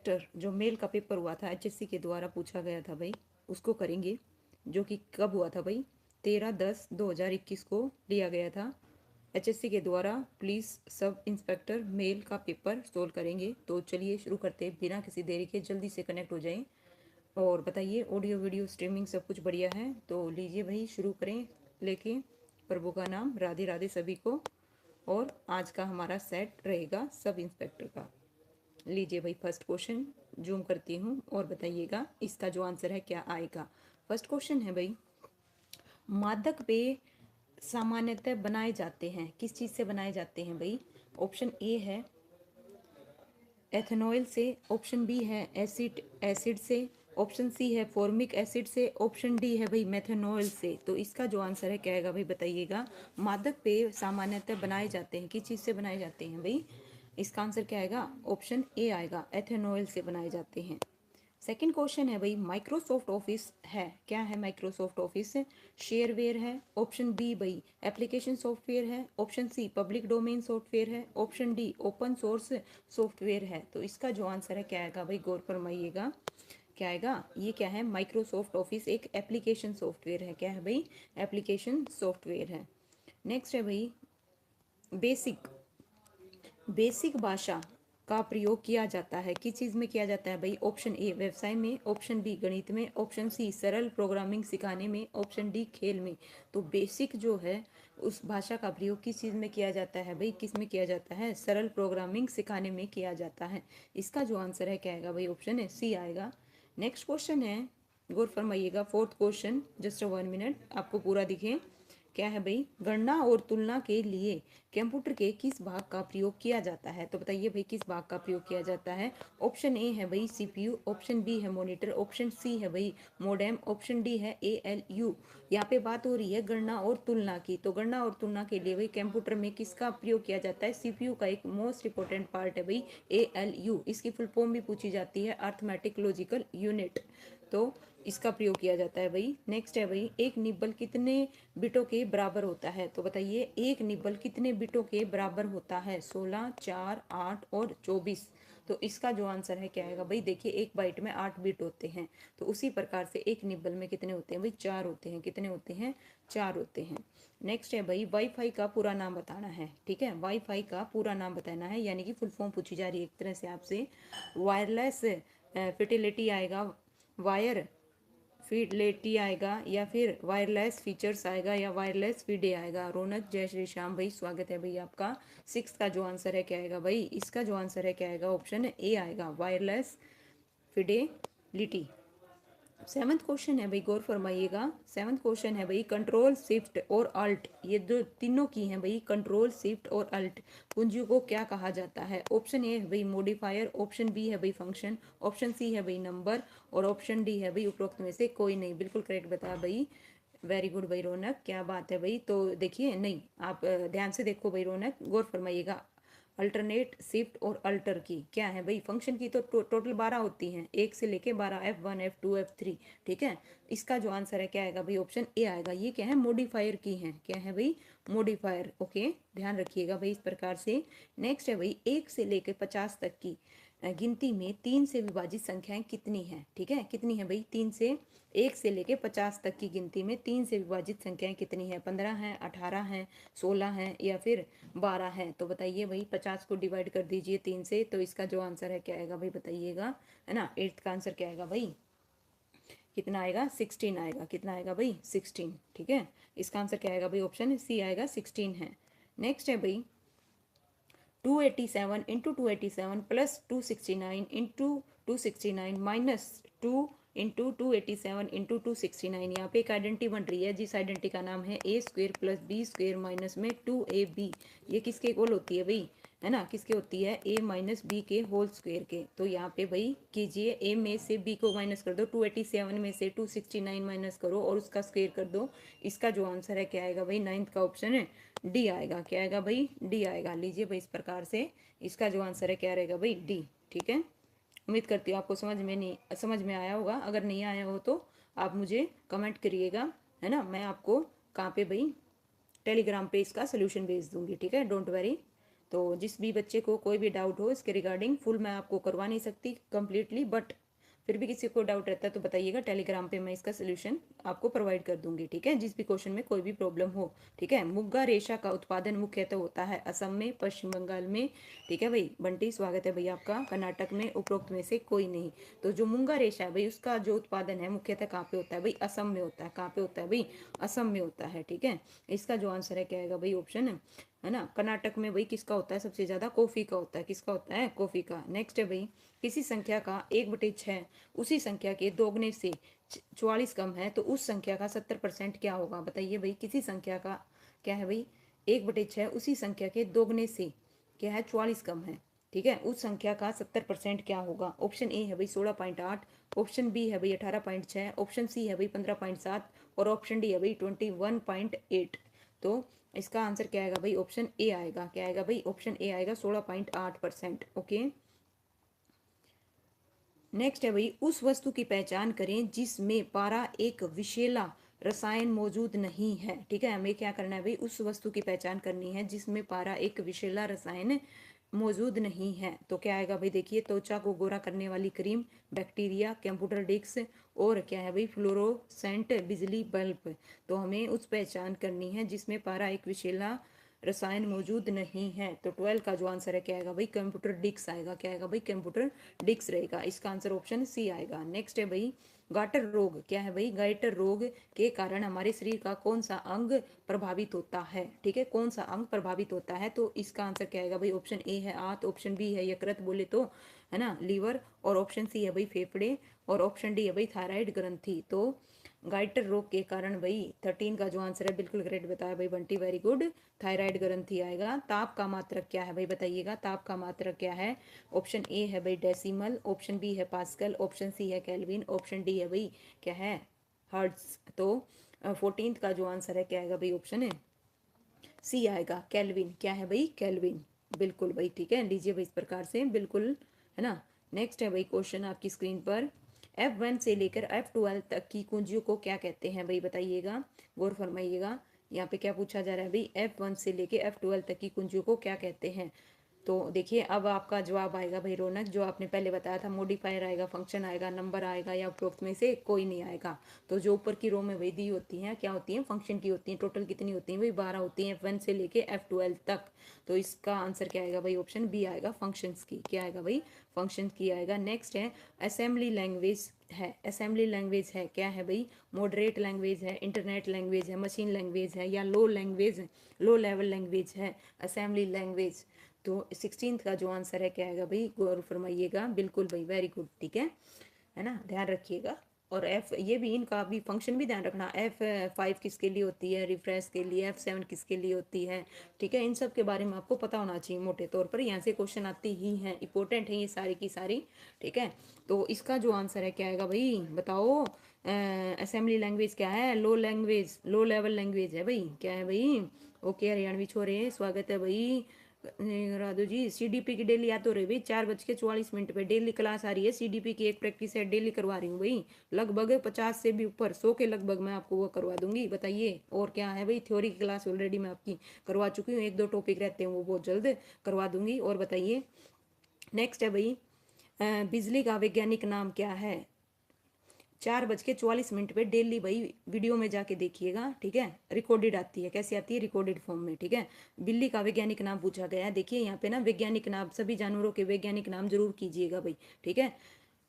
Inspector जो mail का paper हुआ था एचएससी के द्वारा पूछा गया था भाई, उसको करेंगे, जो कि कब हुआ था भाई, 13/10/2021 को लिया गया था एचएससी के द्वारा। प्लीज़ सब इंस्पेक्टर मेल का पेपर सोल्व करेंगे। तो चलिए शुरू करते हैं बिना किसी देरी के, जल्दी से कनेक्ट हो जाएं और बताइए ऑडियो वीडियो स्ट्रीमिंग सब कुछ बढ़िया है तो लीजिए भाई शुरू करें। लेके प्रभु का नाम, राधे राधे सभी को। और आज का हमारा सेट रहेगा सब इंस्पेक्टर का। लीजिए भाई फर्स्ट क्वेश्चन जूम करती हूँ और बताइएगा इसका जो आंसर है क्या आएगा। फर्स्ट क्वेश्चन है भाई, मादक पेय सामान्यतः बनाए जाते हैं, किस चीज़ से बनाए जाते हैं भाई। ऑप्शन ए है एथेनॉल से, ऑप्शन बी है एसिड से, ऑप्शन सी है फॉर्मिक एसिड से, ऑप्शन डी है भाई मेथनॉल से। तो इसका जो आंसर है क्या आएगा भाई बताइएगा। मादक पेय सामान्यतः बनाए जाते हैं, किस चीज़ से बनाए जाते हैं भाई। इसका आंसर क्या आएगा, ऑप्शन ए आएगा, एथेनॉल से बनाए जाते हैं। सेकंड क्वेश्चन है भाई, माइक्रोसॉफ्ट ऑफिस है, क्या है माइक्रोसॉफ्ट ऑफिस, शेयरवेयर है, ऑप्शन बी भाई एप्लीकेशन सॉफ्टवेयर है, option C public domain software है, option D open source software है। तो इसका जो आंसर है क्या आएगा भाई, गौर फरमाइएगा क्या आएगा। ये क्या है, माइक्रोसॉफ्ट ऑफिस एक एप्लीकेशन सॉफ्टवेयर है, क्या है भाई, एप्लीकेशन सॉफ्टवेयर है। नेक्स्ट है भाई, बेसिक बेसिक भाषा का प्रयोग किया जाता है, किस चीज़ में किया जाता है भाई। ऑप्शन ए व्यवसाय में, ऑप्शन बी गणित में, ऑप्शन सी सरल प्रोग्रामिंग सिखाने में, ऑप्शन डी खेल में। तो बेसिक जो है उस भाषा का प्रयोग किस चीज़ में किया जाता है भाई, किस में किया जाता है, सरल प्रोग्रामिंग सिखाने में किया जाता है। इसका जो आंसर है क्या आएगा भाई, ऑप्शन है सी आएगा। नेक्स्ट क्वेश्चन है, गौर फरमाइएगा, फोर्थ क्वेश्चन, जस्ट 1 मिनट आपको पूरा दिखे। क्या है भाई, गणना और तुलना के लिए कंप्यूटर के किस भाग का प्रयोग किया जाता है। तो बताइए भाई किस भाग का प्रयोग किया जाता है। ऑप्शन ए है भाई सीपीयू, ऑप्शन बी है मॉनिटर, ऑप्शन सी है भाई मोडेम, ऑप्शन डी है एएलयू। यहाँ पे बात हो रही है गणना और तुलना की, तो गणना और तुलना के लिए भाई कंप्यूटर में किसका प्रयोग किया जाता है, सीपीयू का एक मोस्ट इंपोर्टेंट पार्ट है भाई एएलयू। इसकी फुल फॉर्म भी पूछी जाती है, अर्थमेटिक लॉजिकल यूनिट। तो इसका प्रयोग किया जाता है भाई। नेक्स्ट है भाई, एक निब्बल कितने बिटों के बराबर होता है। तो बताइए एक निब्बल कितने बिटों के बराबर होता है, 16, 4, 8 और 24। तो इसका जो आंसर है क्या आएगा भाई, देखिए एक बाइट में 8 बिट होते हैं, तो उसी प्रकार से एक निब्बल में कितने होते हैं भाई, 4 होते हैं। कितने होते हैं, 4 होते हैं। नेक्स्ट है भाई, वाईफाई का पूरा नाम बताना है, ठीक है, वाईफाई का पूरा नाम बताना है, यानी कि फुल फॉर्म पूछी जा रही है एक तरह से आपसे। वायरलेस फिटिलिटी आएगा, वायर फिडेलिटी आएगा, या फिर वायरलेस फीचर्स आएगा, या वायरलेस फीडे आएगा। रौनक जय श्री श्याम भाई, स्वागत है भाई आपका। सिक्स का जो आंसर है क्या आएगा भाई, इसका जो आंसर है क्या आएगा, ऑप्शन ए आएगा, वायरलेस फिडेलिटी। सेवंथ क्वेश्चन है भाई, गौर फरमाइएगा। सेवंथ क्वेश्चन है भाई, कंट्रोल शिफ्ट और अल्ट, ये दो तीनों की हैं भाई, कंट्रोल शिफ्ट और अल्ट कुंजी को क्या कहा जाता है। ऑप्शन ए है भाई मॉडिफायर, ऑप्शन बी है भाई फंक्शन, ऑप्शन सी है भाई नंबर, और ऑप्शन डी है भाई उपरोक्त में से कोई नहीं। बिल्कुल करेक्ट बताया भाई, वेरी गुड भाई रौनक, क्या बात है भाई। तो देखिए नहीं, आप ध्यान से देखो भाई रौनक, गौर फरमाइएगा। अल्टरनेट, शिफ्ट और अल्टर की क्या है भाई, फंक्शन की तो टोटल 12 होती हैं, 1 से लेके 12, F1 F2 F3, ठीक है। इसका जो आंसर है क्या आएगा भाई, ऑप्शन ए आएगा। ये क्या है, मॉडिफायर की हैं, क्या है भाई, मॉडिफायर। ओके, ध्यान रखिएगा भाई इस प्रकार से। नेक्स्ट है भाई, 1 से लेकर 50 तक की गिनती में 3 से विभाजित संख्याएं कितनी हैं, ठीक है, कितनी है भाई, 3 से 1 से लेके 50 तक की गिनती में 3 से विभाजित संख्याएं कितनी है, 15 हैं, 18 हैं, 16 हैं, या फिर 12 हैं। तो बताइए भाई 50 को डिवाइड कर दीजिए 3 से, तो इसका जो आंसर है क्या आएगा भाई बताइएगा, है ना। 8th का आंसर क्या आएगा भाई, कितना आएगा, 16 आएगा। कितना आएगा भाई, 16, ठीक है। इसका आंसर क्या आएगा भाई, ऑप्शन सी आएगा, 16 है। नेक्स्ट है भाई, 287 into 287 plus 269 into 269 minus 2 into 287 into 269। यहाँ पे एक आइडेंटिटी बन रही है, जिस आइडेंटिटी का नाम है A square plus B square minus में 2ab। ये किसके इक्वल होती है भाई, है ना, किसके होती है, a माइनस बी के होल स्क्वेयर के। तो यहाँ पे भाई कीजिए, a में से b को माइनस कर दो, 287 में से 269 माइनस करो और उसका स्क्वेयर कर दो। इसका जो आंसर है क्या आएगा भाई, 9th का ऑप्शन है डी आएगा। क्या आएगा भाई, डी आएगा। लीजिए भाई इस प्रकार से इसका जो आंसर है क्या रहेगा भाई, डी, ठीक है। उम्मीद करती हूँ आपको समझ में आया होगा। अगर नहीं आया हो तो आप मुझे कमेंट करिएगा, है ना, मैं आपको कहाँ पे भाई, टेलीग्राम पे इसका सोल्यूशन भेज दूंगी, ठीक है, डोंट वरी। तो जिस भी बच्चे को कोई भी डाउट हो इसके रिगार्डिंग, फुल मैं आपको करवा नहीं सकती कंप्लीटली, बट फिर भी किसी को डाउट रहता है तो बताइएगा, टेलीग्राम पे मैं इसका सोल्यूशन आपको प्रोवाइड कर दूंगी, ठीक है, जिस भी क्वेश्चन में कोई भी प्रॉब्लम हो, ठीक है। मुग्गा रेशा का उत्पादन मुख्यतः होता है असम में, पश्चिम बंगाल में, ठीक है भाई। बंटी स्वागत है भाई आपका। कर्नाटक में उपरोक्त में से कोई नहीं। तो जो मुंगा रेशा है भाई उसका जो उत्पादन है मुख्यतः कहाँ पे होता है भाई? असम में होता है। कहाँ पे होता है भाई? असम में होता है, ठीक है। इसका जो आंसर है क्या आएगा भाई? ऑप्शन है ना। कर्नाटक में भाई किसका होता है सबसे ज्यादा? कॉफी का होता है। किसका होता है? कॉफी का। नेक्स्ट है भाई, किसी संख्या का 1/6 उसी संख्या के दोगुने से 44 कम है तो उस संख्या का 70% क्या होगा? बताइए भाई, किसी संख्या का क्या है भाई? 1/6 उसी संख्या के दोगुने से क्या है? 44 कम है, ठीक है। उस संख्या का 70% क्या होगा? ऑप्शन ए है भाई 16.8, ऑप्शन बी है भाई 18.6, ऑप्शन सी है भाई 15.7 और ऑप्शन डी है भाई 21.8। तो इसका आंसर क्या आएगा भाई? ऑप्शन ए आएगा। क्या आएगा भाई? ऑप्शन ए आएगा 16.8%। ओके, नेक्स्ट है भाई, उस वस्तु की पहचान करें जिसमें पारा एक विषैला रसायन मौजूद नहीं है, ठीक है। हमें क्या करना है भाई? उस वस्तु की पहचान करनी है जिसमें पारा एक विषैला रसायन मौजूद नहीं है। तो क्या आएगा भाई? देखिए, त्वचा को गोरा करने वाली क्रीम, बैक्टीरिया, कंप्यूटर डिस्क और क्या है भाई? फ्लोरोसेंट बिजली बल्ब। तो हमें उस पहचान करनी है जिसमें पारा एक विषैला रसायन मौजूद नहीं है। तो 12 का जो आंसर है क्या आएगा भाई? कंप्यूटर डिस्क आएगा। क्या आएगा भाई? कंप्यूटर डिस्क रहेगा। इसका आंसर ऑप्शन सी आएगा। नेक्स्ट है भाई, गाटर रोग। क्या है भाई? गाइटर रोग के कारण हमारे शरीर का कौन सा अंग प्रभावित होता है, ठीक है। कौन सा अंग प्रभावित होता है? तो इसका आंसर क्या आएगा भाई? ऑप्शन ए है आंत, ऑप्शन बी है यकृत बोले तो, है ना, लीवर, और ऑप्शन सी है भाई फेफड़े, और ऑप्शन डी है भाई थायराइड ग्रंथि। तो गाइटर रोग के कारण भाई 13 का जो आंसर है बिल्कुल करेक्ट बताया भाई बंटी, वेरी गुड। थायराइड ग्रंथि आएगा। ताप का मात्रक क्या है भाई? बताइएगा, ताप का मात्रक क्या है? ऑप्शन ए है भाई डेसिमल, ऑप्शन बी है पास्कल, ऑप्शन सी है केल्विन, ऑप्शन डी है भाई क्या है? हर्ट्ज। तो 14 का जो आंसर है क्या आएगा भाई? ऑप्शन है सी आएगा, केल्विन। क्या है भाई? केल्विन। बिल्कुल भाई, ठीक है, लीजिए भाई इस प्रकार से, बिल्कुल, है ना। नेक्स्ट है भाई क्वेश्चन आपकी स्क्रीन पर, F1 से लेकर F12 तक की कुंजियों को क्या कहते हैं भाई? बताइएगा, गौर फरमाइएगा। यहाँ पे क्या पूछा जा रहा है भाई? F1 से लेकर F12 तक की कुंजियों को क्या कहते हैं? तो देखिए, अब आपका जवाब आएगा भाई रौनक, जो आपने पहले बताया था, मॉडिफायर आएगा, फंक्शन आएगा, नंबर आएगा, या उपरोक्त में से कोई नहीं आएगा। तो जो ऊपर की रो में वही दी होती हैं, क्या होती हैं? फंक्शन की होती हैं। टोटल कितनी होती हैं भाई? 12 होती हैं, F1 से लेके F12 तक। तो इसका आंसर क्या आएगा भाई? ऑप्शन बी आएगा, फंक्शंस की। क्या आएगा भाई? फंक्शन की आएगा। नेक्स्ट है, असेंबली लैंग्वेज है। असेंबली लैंग्वेज है क्या है भाई? मॉडरेट लैंग्वेज है, इंटरनेट लैंग्वेज है, मशीन लैंग्वेज है, या लो लैंग्वेज, लो लेवल लैंग्वेज है असेंबली लैंग्वेज। तो 16 का जो आंसर है क्या आएगा भाई? गौर फरमाइएगा, बिल्कुल भाई, वेरी गुड, ठीक है ना, ध्यान रखिएगा। और एफ, ये भी इनका भी फंक्शन भी ध्यान रखना। F5 किसके लिए होती है? रिफ्रेश के लिए। F7 किसके लिए होती है? ठीक है, इन सब के बारे में आपको पता होना चाहिए मोटे तौर पर, यहाँ से क्वेश्चन आते ही हैं, इंपॉर्टेंट है ये सारी की सारी, ठीक है। तो इसका जो आंसर है क्या आएगा भाई? बताओ, असेंबली लैंग्वेज क्या है? लो लैंग्वेज, लो लेवल लैंग्वेज है भाई। क्या है भाई? ओके, हरियाणवी छोरे स्वागत है भाई। राधू जी, सीडीपी की डेली आ तो रही भाई, 4:44 पे डेली क्लास आ रही है। सीडीपी की एक प्रैक्टिस है, डेली करवा रही हूँ भाई, लगभग 50 से भी ऊपर, 100 के लगभग मैं आपको वो करवा दूंगी। बताइए और क्या है भाई? थ्योरी की क्लास ऑलरेडी मैं आपकी करवा चुकी हूँ, 1-2 टॉपिक रहते हैं वो बहुत जल्द करवा दूंगी। और बताइए, नेक्स्ट है भाई, बिजली का वैज्ञानिक नाम क्या है? 4:44 पे डेली भाई वीडियो में जाके देखिएगा, ठीक है। रिकॉर्डेड आती है, कैसी आती है? रिकॉर्डेड फॉर्म में, ठीक है। बिल्ली का वैज्ञानिक नाम पूछा गया है। देखिए यहाँ पे ना वैज्ञानिक नाम, सभी जानवरों के वैज्ञानिक नाम जरूर कीजिएगा भाई, ठीक है।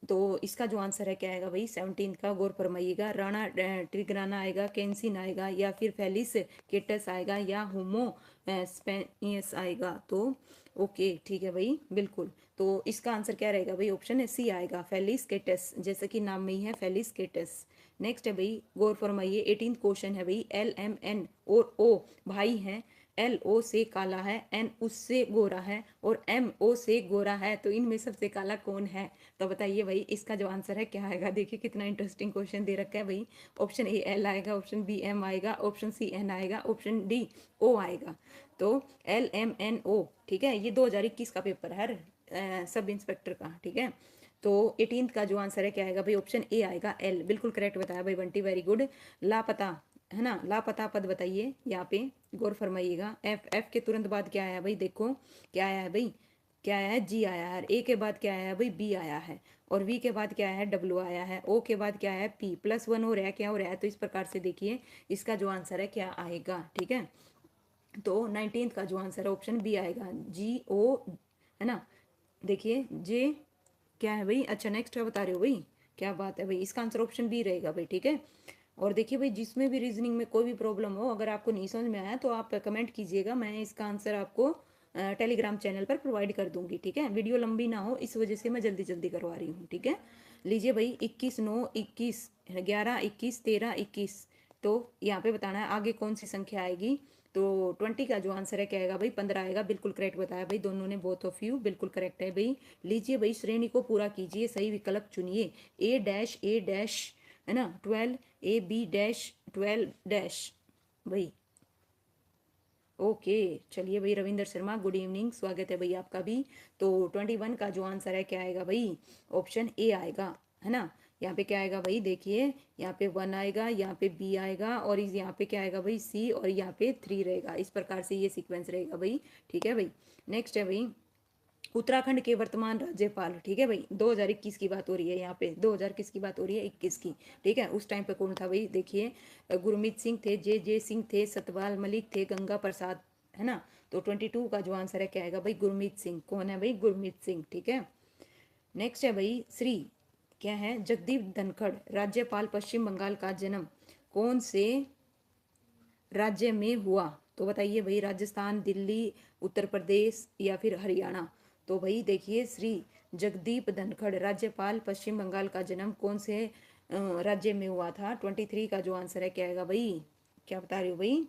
तो इसका जो आंसर है क्या आएगा भाई? 17 का, गौर फरमाइएगा। राणा ट्रिग्राना आएगा, कैंसिन आएगा, या फिर फेलिस केटस आएगा, या होमो स्पेनियस आएगा। तो ओके, ठीक है भाई, बिल्कुल। तो इसका आंसर क्या रहेगा भाई? ऑप्शन है सी आएगा, फेलिस केटस, जैसे कि नाम में ही है, फेलिस केटस। नेक्स्ट है भाई, गौर फरमाइए, 18 क्वेश्चन है भाई। LMN और O भाई हैं, LO से काला है, N उससे गोरा है, और MO से गोरा है, तो इनमें सबसे काला कौन है? तो बताइए भाई, इसका जो आंसर है क्या आएगा? देखिए कितना इंटरेस्टिंग क्वेश्चन दे रखा है भाई। ऑप्शन ए L आएगा, ऑप्शन बी M आएगा, ऑप्शन सी N आएगा, ऑप्शन डी O आएगा। तो LMNO, ठीक है, ये 2021 का पेपर है, सब इंस्पेक्टर का, ठीक है। तो 18 का जो आंसर है क्या आएगा भाई? ऑप्शन ए आएगा, L, बिल्कुल करेक्ट बताया भाई बंटी, वेरी गुड। लापता है ना, लापता पद बताइए, यहाँ पे गौर फरमाइएगा। एफ के तुरंत बाद क्या आया भाई, देखो क्या आया है भाई, क्या आया है, जी आया है। ए के बाद क्या आया है भाई, बी आया है। और वी के बाद क्या है, डब्ल्यू आया है। ओ के बाद क्या है, पी। +1 हो रहा है, क्या हो रहा है, तो इस प्रकार से देखिए इसका जो आंसर है क्या आएगा, ठीक है। तो 19 का जो आंसर है ऑप्शन बी आएगा, GO, है ना। देखिए जे क्या है भाई, अच्छा नेक्स्ट क्या बता रहे हो भाई, क्या बात है भाई, इसका आंसर ऑप्शन बी रहेगा भाई, ठीक है। और देखिए भाई, जिसमें भी रीजनिंग में कोई भी प्रॉब्लम हो, अगर आपको नहीं समझ में आया तो आप कमेंट कीजिएगा, मैं इसका आंसर आपको टेलीग्राम चैनल पर प्रोवाइड कर दूंगी, ठीक है। वीडियो लंबी ना हो इस वजह से मैं जल्दी जल्दी करवा रही हूँ, ठीक है। लीजिए भाई, 21 9 21 11 21 13 21, तो यहाँ पे बताना है आगे कौन सी संख्या आएगी। तो 20 का जो आंसर है क्या आएगा भाई, 15 आएगा, बिल्कुल करेक्ट बताया भाई दोनों ने, बोथ ऑफ यू बिल्कुल करेक्ट है भाई। लीजिए भाई, श्रेणी को पूरा कीजिए, सही विकल्प चुनिए। A डैश है ना 12, AB डैश 12 भाई। ओके, चलिए भाई, रविंदर शर्मा गुड इवनिंग, स्वागत है भाई आपका भी। तो 21 का जो आंसर है क्या आएगा भाई, ऑप्शन ए आएगा, है ना। यहाँ पे क्या आएगा भाई, देखिए यहाँ पे 1 आएगा, यहाँ पे बी आएगा, और इस यहाँ पे क्या आएगा भाई, सी, और यहाँ पे 3 रहेगा। इस प्रकार से ये सीक्वेंस रहेगा भाई, ठीक है भाई। नेक्स्ट है भाई, उत्तराखंड के वर्तमान राज्यपाल, ठीक है भाई, 2021 की बात हो रही है यहाँ पे, 2000 किस की बात हो रही है, 21 की, ठीक है। उस टाइम पे कौन था भाई, देखिए गुरमीत सिंह थे, जे सिंह थे, सतपाल मलिक थे, गंगा प्रसाद, है ना। तो 22 का जो आंसर है क्या आएगा भाई, गुरमीत सिंह। कौन है भाई, गुरमीत सिंह, ठीक है। नेक्स्ट है भाई, श्री क्या है, जगदीप धनखड़ राज्यपाल पश्चिम बंगाल का जन्म कौन से राज्य में हुआ, तो बताइए भाई, राजस्थान, दिल्ली, उत्तर प्रदेश या फिर हरियाणा। तो भाई देखिए, श्री जगदीप धनखड़ राज्यपाल पश्चिम बंगाल का जन्म कौन से राज्य में हुआ था। 23 का जो आंसर है क्या आएगा भाई, क्या बता रहे हो भाई,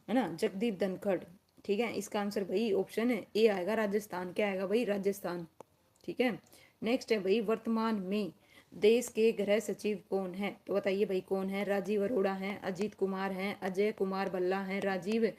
है ना, जगदीप धनखड़, ठीक है। इसका आंसर भाई ऑप्शन ए आएगा, राजस्थान, क्या आएगा भाई, राजस्थान, ठीक है। नेक्स्ट है भाई, वर्तमान में देश के गृह सचिव कौन है, तो बताइए भाई कौन है। राजीव अरोड़ा हैं, अजीत कुमार हैं, अजय कुमार भल्ला हैं, राजीव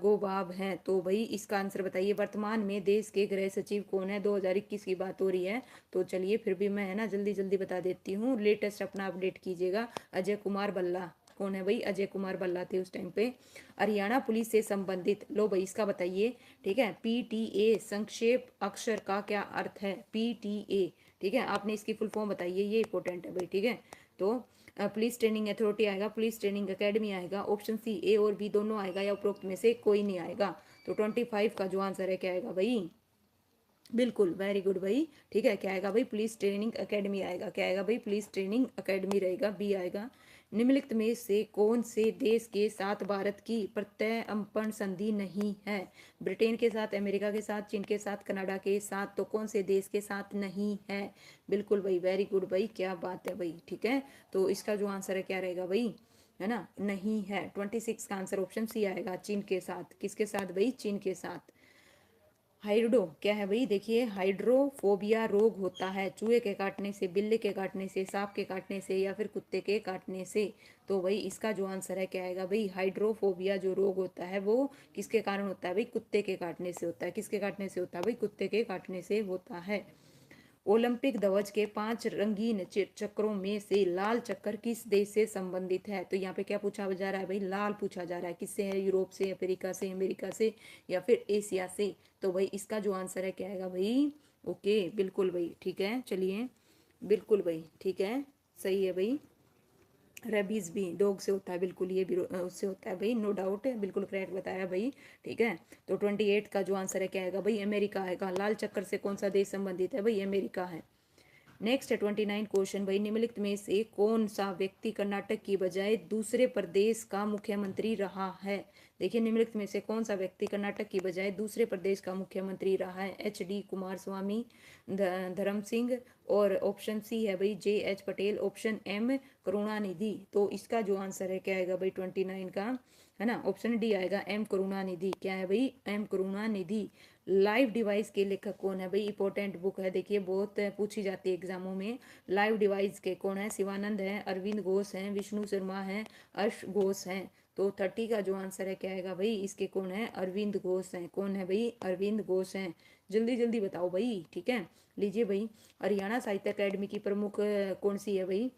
गोबाब हैं। तो भाई इसका आंसर बताइए, वर्तमान में देश के गृह सचिव कौन है, 2021 की बात हो रही है। तो चलिए फिर भी मैं है ना जल्दी जल्दी बता देती हूँ, लेटेस्ट अपना अपडेट कीजिएगा। अजय कुमार भल्ला, कौन है भाई, अजय कुमार भल्ला थे उस टाइम पे। हरियाणा पुलिस से संबंधित, लो भाई इसका बताइए, ठीक है। PTA संक्षेप अक्षर का क्या अर्थ है, PTA, ठीक है। आपने इसकी फुल फॉर्म बताइए, ये इंपॉर्टेंट है भाई, ठीक है। तो पुलिस ट्रेनिंग अथॉरिटी आएगा, पुलिस ट्रेनिंग एकेडमी आएगा, ऑप्शन सी ए और बी दोनों आएगा, या उपरोक्त में से कोई नहीं आएगा। तो 25 का जो आंसर है क्या आएगा भाई, बिल्कुल वेरी गुड भाई, ठीक है। क्या आएगा भाई, पुलिस ट्रेनिंग एकेडमी आएगा, क्या आएगा भाई, पुलिस ट्रेनिंग एकेडमी रहेगा, बी आएगा। निम्नलिखित में से कौन से देश के साथ भारत की प्रत्यर्पण संधि नहीं है, ब्रिटेन के साथ, अमेरिका के साथ, चीन के साथ, कनाडा के साथ, तो कौन से देश के साथ नहीं है। बिल्कुल भाई, वेरी गुड भाई, क्या बात है भाई, ठीक है। तो इसका जो आंसर है क्या रहेगा भाई, है ना, नहीं है। 26 का आंसर ऑप्शन सी आएगा, चीन के साथ, किसके साथ भाई, चीन के साथ। हाइड्रो क्या है भाई, देखिए हाइड्रोफोबिया रोग होता है चूहे के काटने से, बिल्ली के काटने से, सांप के काटने से, या फिर कुत्ते के काटने से। तो भाई इसका जो आंसर है क्या आएगा भाई, हाइड्रोफोबिया जो रोग होता है वो किसके कारण होता है भाई, कुत्ते के काटने से होता है। किसके काटने से होता है भाई, कुत्ते के काटने से होता है। ओलंपिक ध्वज के 5 रंगीन चक्रों में से लाल चक्र किस देश से संबंधित है। तो यहाँ पे क्या पूछा जा रहा है भाई, लाल पूछा जा रहा है, किससे है, यूरोप से, अफ्रीका से, अमेरिका से, या फिर एशिया से। तो भाई इसका जो आंसर है क्या आएगा भाई, ओके बिल्कुल भाई, ठीक है, चलिए बिल्कुल भाई, ठीक है, सही है भाई। रेबीज भी डॉग से होता है, बिल्कुल ये भी उससे होता है भाई, नो डाउट है, बिल्कुल करेक्ट बताया भाई, ठीक है। तो 28 का जो आंसर है क्या आएगा भाई, अमेरिका आएगा। लाल चक्कर से कौन सा देश संबंधित है भाई, अमेरिका है। नेक्स्ट है 29 क्वेश्चन भाई, निम्नलिखित में से कौन सा व्यक्ति कर्नाटक की बजाय दूसरे प्रदेश का मुख्यमंत्री रहा है। देखिए, निम्नलिखित में से कौन सा व्यक्ति कर्नाटक की बजाय दूसरे प्रदेश का मुख्यमंत्री रहा है। HD कुमार स्वामी, धर्म सिंह, और ऑप्शन सी है भाई JH Patel, option M Karunanidhi. तो इसका जो आंसर है क्या आएगा भाई 29 का, है ना, ऑप्शन डी आएगा M करुणानिधि। क्या है भाई, M करुणानिधि। लाइव डिवाइस के लेखक कौन है भाई, इंपॉर्टेंट बुक है, देखिए बहुत पूछी जाती है एग्जामों में। लाइव डिवाइस के कौन है, शिवानंद है, अरविंद घोष हैं, विष्णु शर्मा हैं, अर्श घोष हैं। तो 30 का जो आंसर है क्या आएगा भाई, इसके कौन है, अरविंद घोष हैं। कौन है भाई, अरविंद घोष हैं। जल्दी जल्दी बताओ भाई, ठीक है। लीजिए भाई, हरियाणा साहित्य अकेडमी की प्रमुख कौन सी है भाई,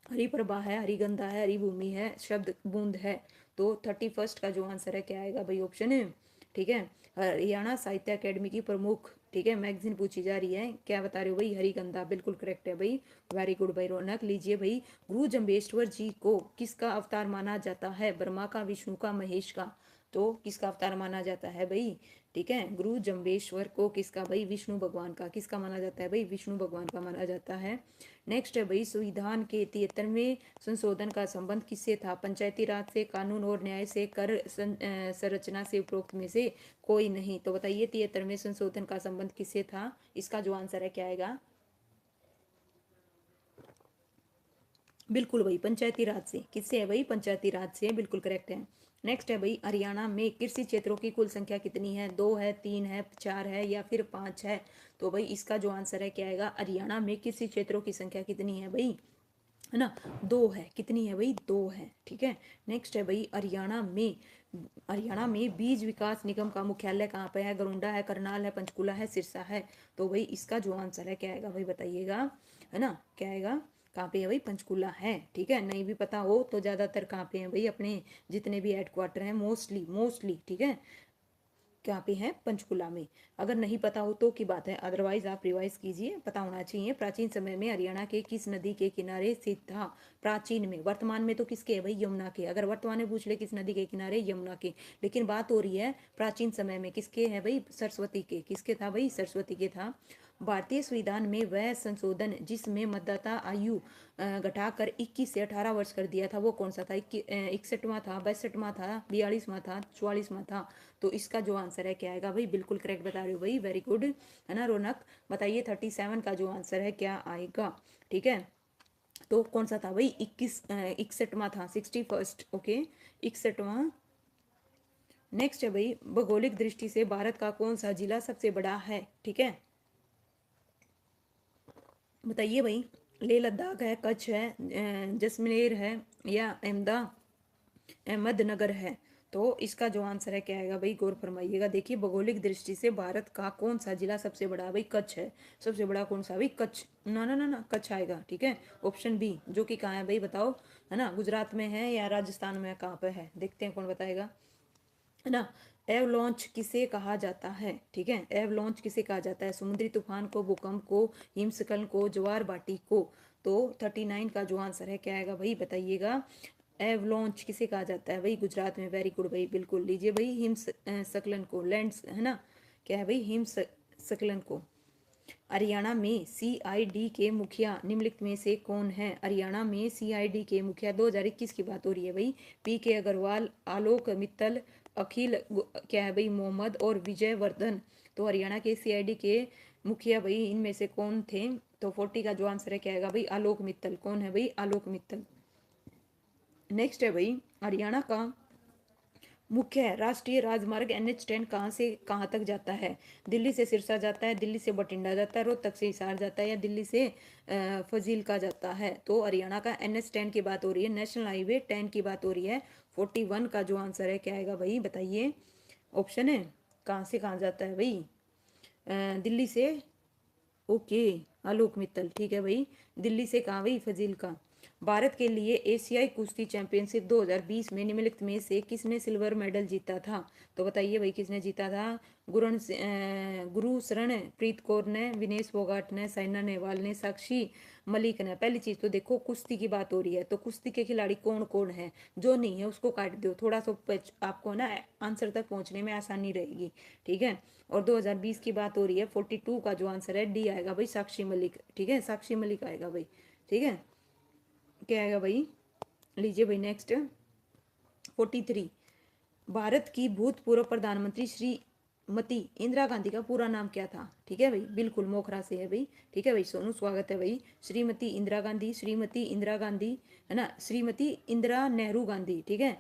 हरिप्रभा है, हरिगंधा है, हरिभूमि है, शब्द बूंद है। तो 31 का जो आंसर है क्या आएगा भाई, ऑप्शन है। ठीक है, हरियाणा साहित्य अकेडमी की प्रमुख, ठीक है, मैगजीन पूछी जा रही है, क्या बता रहे हो भाई, हरिगंधा, बिल्कुल करेक्ट है भाई। वेरी गुड भाई रौनक। लीजिए भाई, गुरु जम्बेश्वर जी को किसका अवतार माना जाता है, ब्रह्मा का, विष्णु का, महेश का। तो किसका अवतार माना जाता है भाई, ठीक है, गुरु जम्बेश्वर को किसका भाई, विष्णु भगवान का, किसका माना जाता है भाई, विष्णु भगवान का माना जाता है। नेक्स्ट है भाई, संविधान के 73वें संशोधन का संबंध किससे था, पंचायती राज से, कानून और न्याय से, कर संरचना से, उपरोक्त में से कोई नहीं। तो बताइए 73वें संशोधन का संबंध किससे था, इसका जो आंसर है क्या आएगा, बिल्कुल भाई पंचायती राज से। किससे है भाई, पंचायती राज से, बिल्कुल करेक्ट है। नेक्स्ट है भाई, हरियाणा में कृषि क्षेत्रों की कुल संख्या कितनी है, 2 है, 3 है, 4 है या फिर 5 है। तो भाई इसका जो आंसर है क्या आएगा, हरियाणा में कृषि क्षेत्रों की संख्या कितनी है भाई, है ना, 2 है। कितनी है भाई, 2 है। ठीक है, नेक्स्ट है भाई, हरियाणा में बीज विकास निगम का मुख्यालय कहाँ पे है, गरुंडा है, करनाल है, पंचकुला है, सिरसा है। तो भाई इसका जो आंसर है क्या आएगा भाई, बताइएगा, है ना, क्या आएगा, कहाँ पे है भाई, पंचकुला है। ठीक है, नहीं भी पता हो तो ज्यादातर कहाँ पे है भाई, अपने जितने भी हेडक्वार्टर हैं, मोस्टली मोस्टली, ठीक है, कहाँ पे है, पंचकुला में। अगर नहीं पता हो तो की बात है, अदरवाइज आप रिवाइज कीजिए, पता होना चाहिए। प्राचीन समय में हरियाणा के किस नदी के किनारे स्थित था, प्राचीन में, वर्तमान में तो किसके है भाई, यमुना के। अगर वर्तमान में पूछ ले किस नदी के किनारे, यमुना के, लेकिन बात हो रही है प्राचीन समय में किसके है भाई, सरस्वती के। किसके था भाई, सरस्वती के था। भारतीय संविधान में वह संशोधन जिसमें मतदाता आयु घटाकर 21 से 18 वर्ष कर दिया था, वो कौन सा था, 61वां था, 62वां था, 42वां था, 44वां था। तो इसका जो आंसर है क्या आएगा भाई, बिल्कुल करेक्ट बता रहे हो भाई, वेरी गुड, है ना रौनक। बताइए 37 का जो आंसर है क्या आएगा, ठीक है। तो कौन सा था भाई, 61वां था, 61st, ओके, 61वां। नेक्स्ट है भाई, भौगोलिक दृष्टि से भारत का कौन सा जिला सबसे बड़ा है, ठीक है, बताइए भाई। लेह लद्दाख है, कच्छ है, जैसलमेर है या अहमदनगर है। तो इसका जो आंसर है क्या आएगा भाई, गौर फरमाइएगा। देखिए भौगोलिक दृष्टि से भारत का कौन सा जिला सबसे बड़ा है भाई, कच्छ है। सबसे बड़ा कौन सा भाई, कच्छ, ना ना ना ना, कच्छ आएगा। ठीक है, ऑप्शन बी, जो कि कहाँ है भाई बताओ, है ना, गुजरात में है या राजस्थान में, कहाँ पे है, देखते हैं कौन बताएगा, है ना। एवलॉन्च किसे कहा जाता है, ठीक है, एवलॉन्च किसे कहा जाता है, समुद्री तूफान को, भूकंप को, हिमस्खलन को, ज्वार भाटी को। तो 39 का जो आंसर है क्या आएगा भाई, बताइएगा। एवलॉन्च किसे कहा जाता है भाई, गुजरात में, वेरी गुड भाई, बिल्कुल। लीजिए भाई, हिमस्खलन को, लैंड्स, है ना, क्या है भाई, हिमस्खलन को। हरियाणा में सीआईडी के मुखिया निम्नलिखित में से कौन है, हरियाणा में सीआईडी के मुखिया 2021 की बात हो रही है भाई, पी के अग्रवाल, आलोक मित्तल, क्या है भाई, मोहम्मद और विजय वर्धन। तो हरियाणा के सीआईडी के मुखिया भाई इनमें से कौन थे। तो 40 का जो आंसर है क्या आएगा भाई, आलोक मित्तल। कौन है भाई, आलोक मित्तल। नेक्स्ट है भाई, हरियाणा का मुख्य राष्ट्रीय राजमार्ग NH10 कहाँ से कहाँ तक जाता है, दिल्ली से सिरसा जाता है, दिल्ली से बठिंडा जाता है, रोहतक से हिसार जाता है या दिल्ली से फजीलका जाता है। तो हरियाणा का NH10 की बात हो रही है, नेशनल हाईवे 10 की बात हो रही है। 41 का जो आंसर है क्या आएगा भाई, बताइए, ऑप्शन है, कहाँ से कहाँ जाता है भाई, दिल्ली से, ओके, आलोक मित्तल, ठीक है भाई, दिल्ली से कहाँ भाई, फजील का। भारत के लिए एशियाई कुश्ती चैंपियनशिप 2020 में निम्नलिखित में से किसने सिल्वर मेडल जीता था। तो बताइए भाई, किसने जीता था, गुरुशरण प्रीत कौर ने, विनेश फोगाट ने, साइना नेहवाल ने, साक्षी मलिक ने। पहली चीज तो देखो, कुश्ती की बात हो रही है, तो कुश्ती के खिलाड़ी कौन कौन है, जो नहीं है उसको काट दो, थोड़ा सा आपको ना आंसर तक पहुंचने में आसानी रहेगी। ठीक है, और 2020 की बात हो रही है, 42 का जो आंसर है डी आएगा भाई, साक्षी मलिक। ठीक है, साक्षी मलिक आएगा भाई। ठीक है, क्या आएगा भाई, लीजिए भाई नेक्स्ट। 43, भारत की भूतपूर्व प्रधानमंत्री श्रीमती इंदिरा गांधी का पूरा नाम क्या था। ठीक है भाई, बिल्कुल मोखरा से है भाई। ठीक है भाई, सोनू स्वागत है भाई। श्रीमती इंदिरा गांधी, श्रीमती इंदिरा गांधी, है ना, श्रीमती इंदिरा नेहरू गांधी, ठीक है,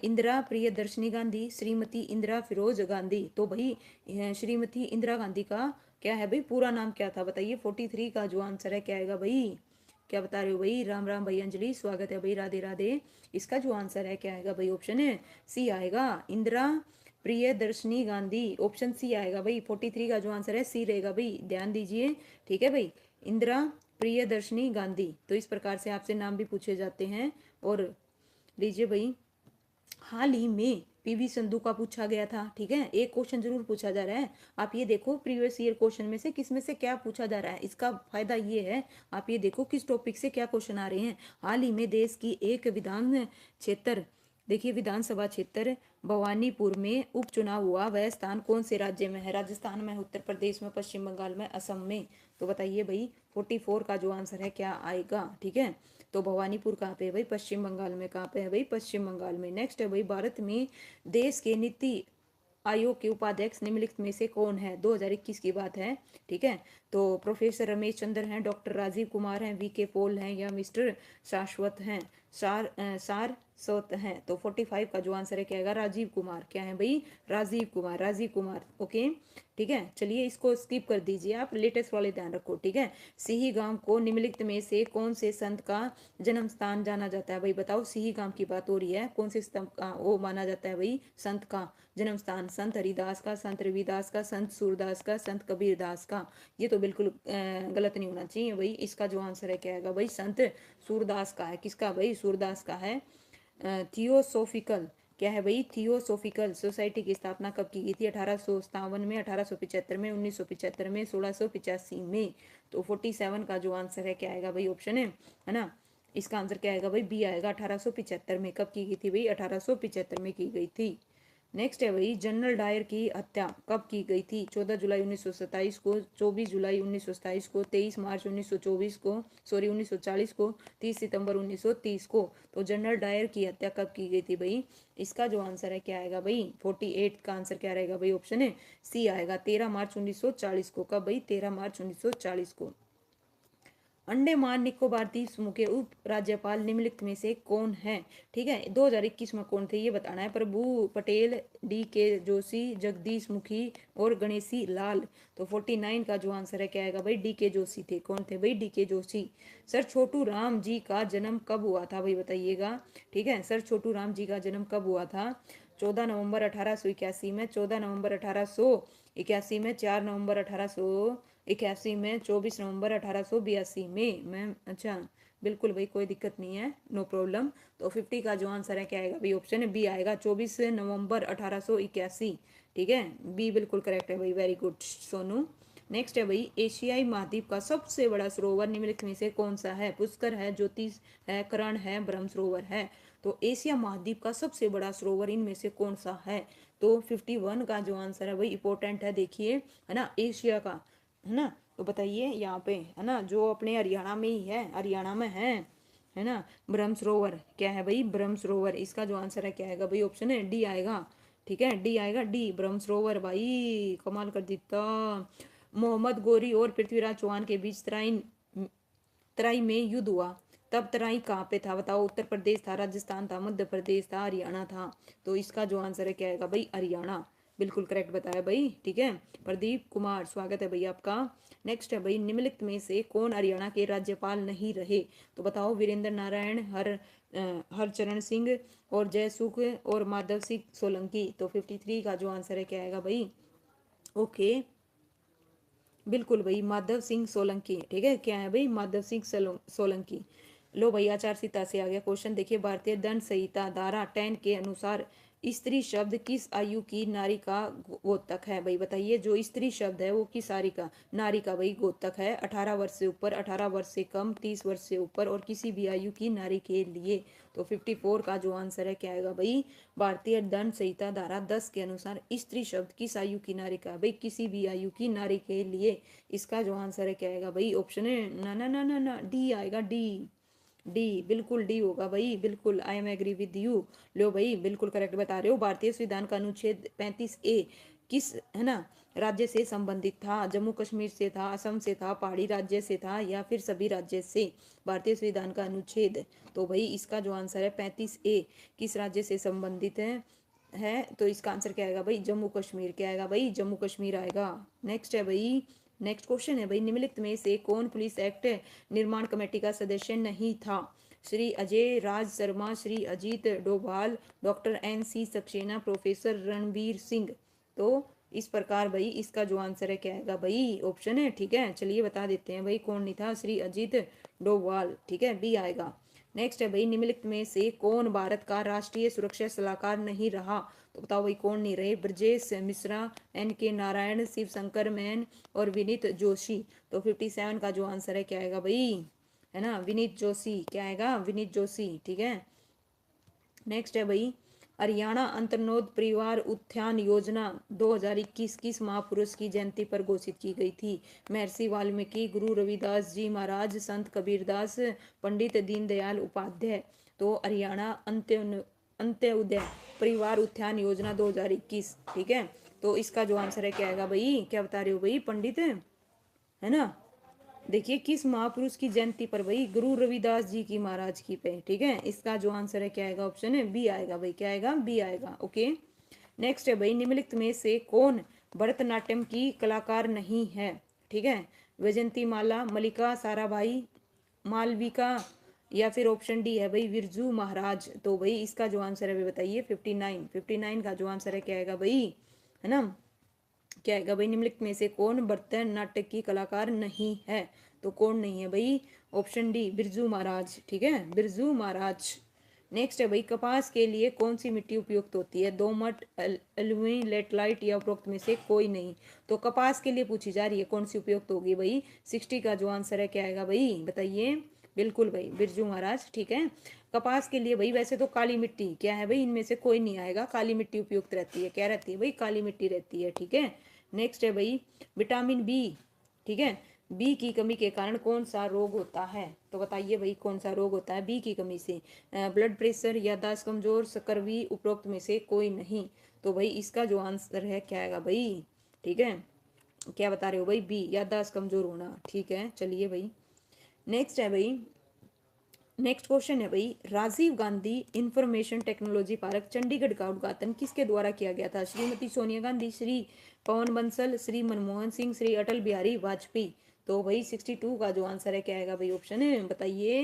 इंदिरा प्रियदर्शनी गांधी, श्रीमती इंदिरा फिरोज गांधी। तो भाई श्रीमती इंदिरा गांधी का क्या है भाई, पूरा नाम क्या था, बताइए। 43 का जो आंसर है क्या आएगा भाई, क्या बता रहे हो भाई, राम राम भाई, अंजलि स्वागत है भाई, राधे राधे। इसका जो आंसर है क्या आएगा भाई, ऑप्शन है सी आएगा, इंदिरा प्रियदर्शनी गांधी, ऑप्शन सी आएगा भाई। 43 का जो आंसर है सी रहेगा भाई, ध्यान दीजिए। ठीक है भाई, इंदिरा प्रियदर्शनी गांधी। तो इस प्रकार से आपसे नाम भी पूछे जाते हैं। और लीजिए भाई, हाल ही में पीवी संधू का पूछा गया था, ठीक है, एक क्वेश्चन जरूर पूछा जा रहा है। आप ये देखो प्रीवियस ईयर क्वेश्चन में से किस में से क्या पूछा जा रहा है, इसका फायदा ये है, आप ये देखो किस टॉपिक से क्या क्वेश्चन आ रहे हैं। हाल ही में देश की एक विधान क्षेत्र, देखिए विधानसभा क्षेत्र भवानीपुर में उपचुनाव हुआ, वह स्थान कौन से राज्य में है? राजस्थान में, उत्तर प्रदेश में, पश्चिम बंगाल में, असम में। तो बताइए भाई 44 का जो आंसर है क्या आएगा, ठीक है। तो भवानीपुर कहाँ पे है भाई? पश्चिम बंगाल में। कहाँ पे है भाई? पश्चिम बंगाल में। नेक्स्ट है भाई, भारत में देश के नीति आयोग के उपाध्यक्ष निम्नलिखित में से कौन है? 2021 की बात है, ठीक है। तो प्रोफेसर रमेश चंद्र हैं, डॉक्टर राजीव कुमार हैं, वीके पॉल हैं, या मिस्टर शाश्वत हैं, सारस्वत हैं। तो 45 का जो आंसर है क्या आएगा? राजीव कुमार। क्या है भाई? राजीव कुमार, राजीव कुमार। ओके, ठीक है। चलिए इसको स्किप कर दीजिए, आप लेटेस्ट वाले ध्यान रखो, ठीक है। सिही गांव को निम्नलिखित में से कौन से संत का जन्म स्थान जाना जाता है? भाई बताओ, सिही गांव की बात हो रही है, कौन से संत का वो माना जाता है भाई संत का जन्म स्थान? संत हरिदास का, संत रविदास का, संत सूरदास का, संत कबीरदास का। ये तो बिल्कुल गलत नहीं होना चाहिए भाई। इसका जो आंसर है क्या आएगा भाई? संत सूरदास का है। किसका भाई? सूरदास का है। थियोसोफिकल, क्या है भाई? थियोसोफिकल सोसाइटी की स्थापना कब की गई थी? 1857 में, 1875 में, 1975 में, 1685 में। तो 47 का जो आंसर है क्या आएगा भाई? ऑप्शन है ना, इसका आंसर क्या आएगा भाई? बी आएगा। 1875 में। कब की गई थी भाई? 1875 में की गई थी। नेक्स्ट है भाई, जनरल डायर की हत्या कब की गई थी? 14 जुलाई 1927 को, 24 जुलाई 1927 को, 23 मार्च 1924 को, सॉरी 1940 को, 30 सितंबर 1930 को। तो जनरल डायर की हत्या कब की गई थी भाई? इसका जो आंसर है क्या आएगा भाई? 48 का आंसर क्या रहेगा भाई? ऑप्शन है सी आएगा। 13 मार्च 1940 को। कब भाई? 13 मार्च 1940 को। अंडमान निकोबार द्वीप समूह के उप राज्यपाल निम्नलिखित में से कौन है? ठीक है, 2021 में कौन थे ये बताना है। प्रभु पटेल, DK जोशी, जगदीश मुखी और गणेशी लाल। तो 49 का जो आंसर है क्या आएगा भाई? DK जोशी थे। कौन थे भाई? DK जोशी। सर छोटू राम जी का जन्म कब हुआ था भाई बताइएगा, ठीक है। सर छोटू राम जी का जन्म कब हुआ था? 14 नवंबर 1881 में, 14 नवंबर 1881 में, 4 नवंबर 1881 में, 24 नवंबर 1882 में। मैम अच्छा, बिल्कुल भाई, कोई दिक्कत नहीं है, नो प्रॉब्लम। तो 50 का जो आंसर है क्या आएगा भाई? ऑप्शन है बी आएगा, 24 नवंबर 1881, ठीक है। बी बिल्कुल करेक्ट है भाई, वेरी गुड सोनू। नेक्स्ट है भाई, एशियाई महाद्वीप का सबसे बड़ा सरोवर निम्नलिखित में से कौन सा है? पुष्कर है, ज्योतिष है, करण है, ब्रह्म सरोवर है। तो एशिया महाद्वीप का सबसे बड़ा सरोवर इनमें से कौन सा है? तो 51 का जो आंसर है भाई इंपॉर्टेंट है, देखिए, है ना, एशिया का, है ना। तो बताइए यहाँ पे, है ना, जो अपने हरियाणा में ही है, हरियाणा में है ना, ब्रह्म सरोवर। क्या है भाई? ब्रह्म सरोवर। इसका जो आंसर है क्या आएगा भाई? ऑप्शन है डी आएगा, ठीक है, डी आएगा, डी ब्रह्म सरोवर। भाई कमाल कर देता। मोहम्मद गौरी और पृथ्वीराज चौहान के बीच तराई में युद्ध हुआ, तब तराई कहाँ पे था बताओ? उत्तर प्रदेश था, राजस्थान था, मध्य प्रदेश था, हरियाणा था। तो इसका जो आंसर है क्या आएगा भाई? हरियाणा। बिल्कुल करेक्ट बताया भाई, ठीक है। प्रदीप कुमार, स्वागत है भाई आपका। नेक्स्ट है भाई, निम्नलिखित में से कौन हरियाणा के राज्यपाल नहीं रहे? तो बताओ, वीरेंद्र नारायण, हरचरण सिंह और जयसुख और माधव सिंह सोलंकी। तो 53 का जो आंसर है क्या आएगा भाई? ओके, बिल्कुल भाई, माधव सिंह सोलंकी, ठीक है। क्या है भाई? माधव सिंह सोलंकी। लो भाई, आचार संहिता से आ गया क्वेश्चन, देखिए। भारतीय दंड संहिता धारा 10 के अनुसार स्त्री शब्द किस आयु की नारी का गोतक है? भाई बताइए, जो स्त्री शब्द है वो किस नारी का भाई गोतक है? 18 वर्ष से ऊपर, 18 वर्ष से कम, 30 वर्ष से ऊपर और किसी भी आयु की नारी के लिए। तो 54 का जो आंसर है क्या आएगा भाई? भारतीय दंड संहिता धारा 10 के अनुसार स्त्री शब्द किस आयु की नारी का? भाई किसी भी आयु की नारी के लिए। इसका जो आंसर है क्या आएगा भाई? ऑप्शन है ना ना ना ना ना, डी आएगा, डी। डी बिल्कुल डी होगा भाई, बिल्कुल, I am agree with you. लो भाई, बिल्कुल करेक्ट बता रहे हो। भारतीय संविधान का अनुच्छेद 35A किस, है ना, राज्य से संबंधित था? जम्मू कश्मीर से था, असम से था, पहाड़ी राज्य से था, या फिर सभी राज्य से? भारतीय संविधान का अनुच्छेद, तो भाई इसका जो आंसर है 35A किस राज्य से संबंधित है। तो इसका आंसर क्या आएगा भाई? जम्मू कश्मीर। क्या आएगा भाई? जम्मू कश्मीर आएगा। नेक्स्ट है भाई, नेक्स्ट क्वेश्चन है भाई, निम्नलिखित में से कौन पुलिस एक्ट निर्माण कमेटी का सदस्य नहीं था? Shri Ajay Raj Sharma, Shri Ajit Doval, doctor NC Saxena, professor Ranveer Singh. तो इस प्रकार भाई इसका जो आंसर है क्या आएगा भाई, ऑप्शन है। ठीक है, चलिए बता देते हैं भाई कौन नहीं था, श्री अजीत डोभाल। ठीक है, बी आएगा। नेक्स्ट है भाई, निम्नलिखित में से कौन भारत का राष्ट्रीय सुरक्षा सलाहकार नहीं रहा? तो बताओ भाई कौन नहीं रहे? ब्रजेश मिश्रा, एन के नारायण, शिव शंकर मैन और विनीत जोशी। तो 57 का जो आंसर है क्या आएगा भाई, है ना, विनीत जोशी। क्या आएगा? विनीत जोशी। ठीक है, नेक्स्ट है भाई, हरियाणा अंत्योदय परिवार उत्थान योजना 2021 किस महापुरुष की जयंती पर घोषित की गई थी? महर्षि वाल्मीकि, गुरु रविदास जी महाराज, संत कबीरदास, पंडित दीनदयाल उपाध्याय। तो हरियाणा अंत्योदय परिवार उत्थान योजना 2021। ठीक है, तो इसका जो आंसर है क्या आएगा भाई, क्या बता रहे हो भाई, पंडित है ना। देखिए किस महापुरुष की जयंती पर भाई, गुरु रविदास जी की महाराज की पे। ठीक है, इसका जो आंसर है क्या आएगा, ऑप्शन है बी आएगा भाई। क्या आएगा? बी आएगा। ओके, नेक्स्ट है भाई, निम्नलिखित में से कौन भरतनाट्यम की कलाकार नहीं है? ठीक है, वैजंती माला, मलिका साराभाई, मालविका, या फिर ऑप्शन डी है भाई बिरजू महाराज। तो भाई इसका जो आंसर है भाई बताइए, 59 का जो आंसर है क्या आएगा भाई, है ना, क्या आएगा भाई, निम्नलिखित में से कौन भरतनाट्यम की कलाकार नहीं है? तो कौन नहीं है भाई, ऑप्शन डी बिरजू महाराज। ठीक है, बिरजू महाराज। नेक्स्ट है भाई, कपास के लिए कौन सी मिट्टी उपयुक्त होती है? दोमट, एलुमी, लेटराइट या उपरोक्त में से कोई नहीं। तो कपास के लिए पूछी जा रही है कौन सी उपयुक्त होगी भाई, 60 का जो आंसर है क्या आएगा भाई बताइए। बिल्कुल भाई बिरजू महाराज। ठीक है, कपास के लिए भाई वैसे तो काली मिट्टी, क्या है भाई, इनमें से कोई नहीं आएगा, काली मिट्टी उपयुक्त रहती है। क्या रहती है भाई? काली मिट्टी रहती है। ठीक है, नेक्स्ट है भाई, विटामिन बी। ठीक है, बी की कमी के कारण कौन सा रोग होता है? तो बताइए भाई कौन सा रोग होता है बी की कमी से? ब्लड प्रेशर, याददाश्त कमजोर, सकरवी, उपरोक्त में से कोई नहीं। तो भाई इसका जो आंसर है क्या आएगा भाई? ठीक है, क्या बता रहे हो भाई? बी, याददाश्त कमजोर होना। ठीक है, चलिए भाई, नेक्स्ट है भाई, नेक्स्ट क्वेश्चन है भाई, Rajiv Gandhi information technology park Chandigarh का उद्घाटन किसके द्वारा किया गया था? श्रीमती सोनिया गांधी, श्री पवन बंसल, श्री मनमोहन सिंह, श्री अटल बिहारी वाजपेयी। तो भाई 62 का जो आंसर है क्या आएगा भाई, ऑप्शन है बताइए,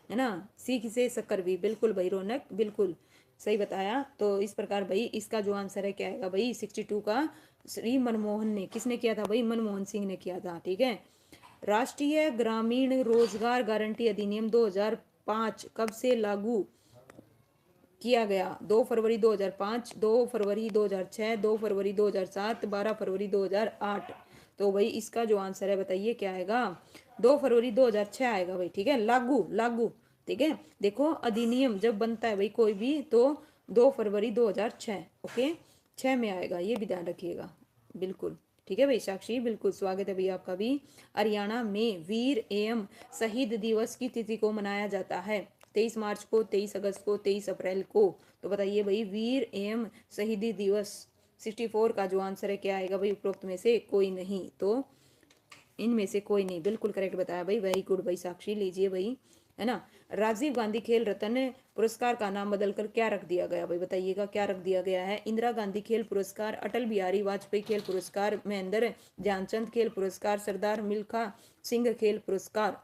है ना, सी से सकरवी। बिल्कुल भाई रौनक, बिल्कुल सही बताया। तो इस प्रकार भाई इसका जो आंसर है क्या आएगा भाई, 62 का श्री मनमोहन ने, किसने किया था भाई? मनमोहन सिंह ने किया था। ठीक है, राष्ट्रीय ग्रामीण रोजगार गारंटी अधिनियम 2005 कब से लागू किया गया? 2 फरवरी 2005, 2 फरवरी 2006, 2 फरवरी 2007, 12 फरवरी 2008। तो भाई इसका जो आंसर है बताइए क्या आएगा? 2 फरवरी 2006 आएगा भाई। ठीक है, लागू लागू। ठीक है, देखो अधिनियम जब बनता है भाई कोई भी, तो 2 फरवरी 2006। ओके, 6 में आएगा, ये भी ध्यान रखिएगा। बिल्कुल ठीक है भाई साक्षी, बिल्कुल स्वागत है भैया आपका भी। हरियाणा में वीर एवं शहीद दिवस की तिथि को मनाया जाता है? 23 मार्च को, 23 अगस्त को, 23 अप्रैल को। तो बताइए भाई वीर एवं शहीदी दिवस। 64 का जो आंसर है क्या आएगा भाई, उपरोक्त में से कोई नहीं। तो इनमें से कोई नहीं, बिल्कुल करेक्ट बताया भाई, वेरी गुड भाई साक्षी। लीजिए भाई, है ना, राजीव गांधी खेल रत्न पुरस्कार का नाम बदलकर क्या रख दिया गया भाई बताइएगा, क्या रख दिया गया है? इंदिरा गांधी खेल पुरस्कार, अटल बिहारी वाजपेयी खेल पुरस्कार, महेंद्र ध्यानचंद खेल पुरस्कार, सरदार मिल्खा सिंह खेल पुरस्कार।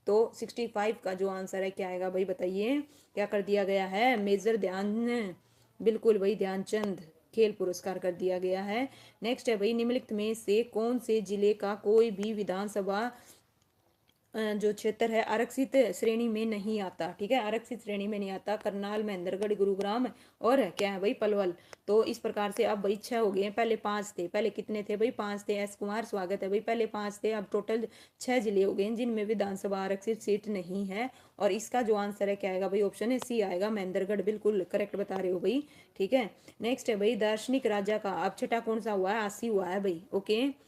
तो 65 का जो आंसर है क्या आएगा भाई बताइए, क्या कर दिया गया है? मेजर ध्यान, बिल्कुल भाई ध्यानचंद खेल पुरस्कार कर दिया गया है। नेक्स्ट है भाई, निम्नलिखित में से कौन से जिले का कोई भी विधानसभा जो क्षेत्र है आरक्षित श्रेणी में नहीं आता? ठीक है, आरक्षित श्रेणी में नहीं आता। करनाल, महेंद्रगढ़, गुरुग्राम और क्या है भाई, पलवल। तो इस प्रकार से अब भाई 6 हो गए हैं, पहले 5 थे। पहले कितने थे भाई? 5 थे। एस कुमार स्वागत है भाई, पहले 5 थे, अब टोटल 6 जिले हो गए हैं जिनमें विधानसभा आरक्षित सीट नहीं है। और इसका जो आंसर है क्या आएगा भाई, ऑप्शन है सी आएगा, महेंद्रगढ़। बिल्कुल करेक्ट बता रहे हो भाई। ठीक है, नेक्स्ट है भाई, दार्शनिक राजा का अब छठा कौन सा हुआ है? 80 हुआ है भाई। ओके,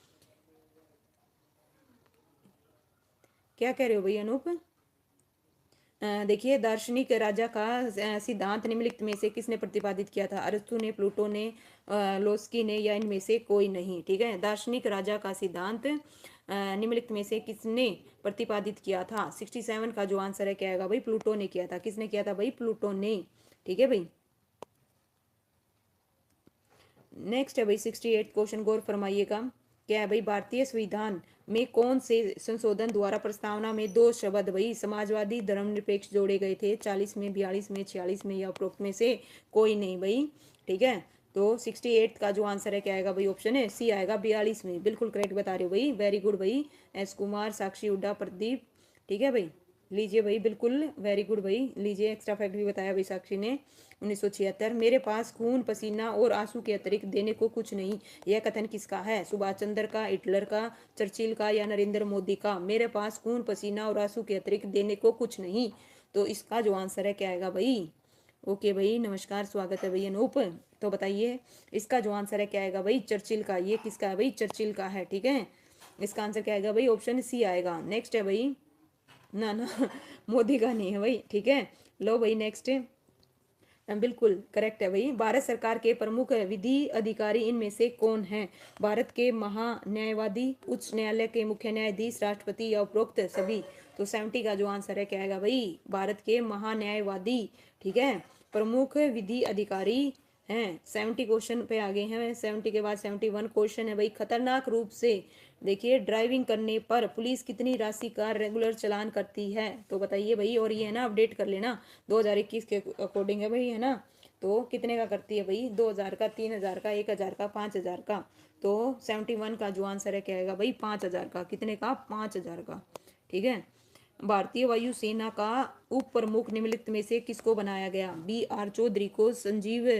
क्या कह रहे हो भाई अनूप? देखिए, दार्शनिक राजा का सिद्धांत निम्नलिखित में से किसने प्रतिपादित किया था? अरस्तु ने, प्लूटो ने, लोस्की ने, या इनमें से कोई नहीं? ठीक है, दार्शनिक राजा का सिद्धांत निम्नलिखित में से किसने प्रतिपादित किया था? 67 का जो आंसर है क्या आएगा भाई? प्लूटो ने किया था। किसने किया था भाई? प्लूटो ने। ठीक है भाई, नेक्स्ट है भाई 68 क्वेश्चन, गौर फरमाइएगा। क्या है भाई, भारतीय संविधान में कौन से संशोधन द्वारा प्रस्तावना में 2 शब्द भाई समाजवादी धर्मनिरपेक्ष जोड़े गए थे? 40 में, 42 में, 46 में, या उपरोक्त में से कोई नहीं भाई। ठीक है, तो 68 का जो आंसर है क्या आएगा भाई, ऑप्शन है सी आएगा 42वीं। बिल्कुल करेक्ट बता रहे हो भाई, वेरी गुड भाई। एस कुमार, साक्षी हुड्डा, प्रदीप, ठीक है भाई। लीजिए भाई, बिल्कुल वेरी गुड भाई। लीजिए, एक्स्ट्रा फैक्ट भी बताया भाई साक्षी ने। 1976, मेरे पास खून पसीना और आंसू के अतिरिक्त देने को कुछ नहीं, यह कथन किसका है? सुभाष चंद्र का, हिटलर का, चर्चिल का या नरेंद्र मोदी का? मेरे पास खून पसीना और आंसू के अतिरिक्त देने को कुछ नहीं, तो इसका जो आंसर है क्या आएगा भाई? ओके भाई, नमस्कार, स्वागत है भाई अनूप। तो बताइए इसका जो आंसर है क्या आएगा भाई? चर्चिल का। ये किसका है भाई? चर्चिल का है, ठीक है। इसका आंसर क्या आएगा भाई? ऑप्शन सी आएगा। नेक्स्ट है भाई, ना ना मोदी का नहीं है भाई, ठीक है। लो भाई नेक्स्ट, बिल्कुल करेक्ट है भाई। भारत सरकार के प्रमुख विधि अधिकारी इनमें से कौन है? भारत के महान्यायवादी, उच्च न्यायालय के मुख्य न्यायाधीश, राष्ट्रपति या उपरोक्त सभी? तो 70 का जो आंसर है क्या आएगा भाई? भारत के महान्यायवादी, ठीक है। प्रमुख विधि अधिकारी हैं। 70 क्वेश्चन पे आ गए हैं। 70 के बाद 71 क्वेश्चन है भाई। खतरनाक रूप से देखिए ड्राइविंग करने पर पुलिस कितनी राशि का रेगुलर चालान करती है? तो बताइए भाई। और ये है ना, अपडेट कर लेना, 2021 के अकॉर्डिंग है भाई, है ना। तो कितने का करती है भाई? 2000 का, 3000 का, 1000 का, 5000 का? तो 71 का जो आंसर है क्या आएगा भाई? 5000 का। कितने का? 5000 का, ठीक है। भारतीय वायुसेना का उप प्रमुख निम्नलिखित में से किसको बनाया गया? बी आर चौधरी को, संजीव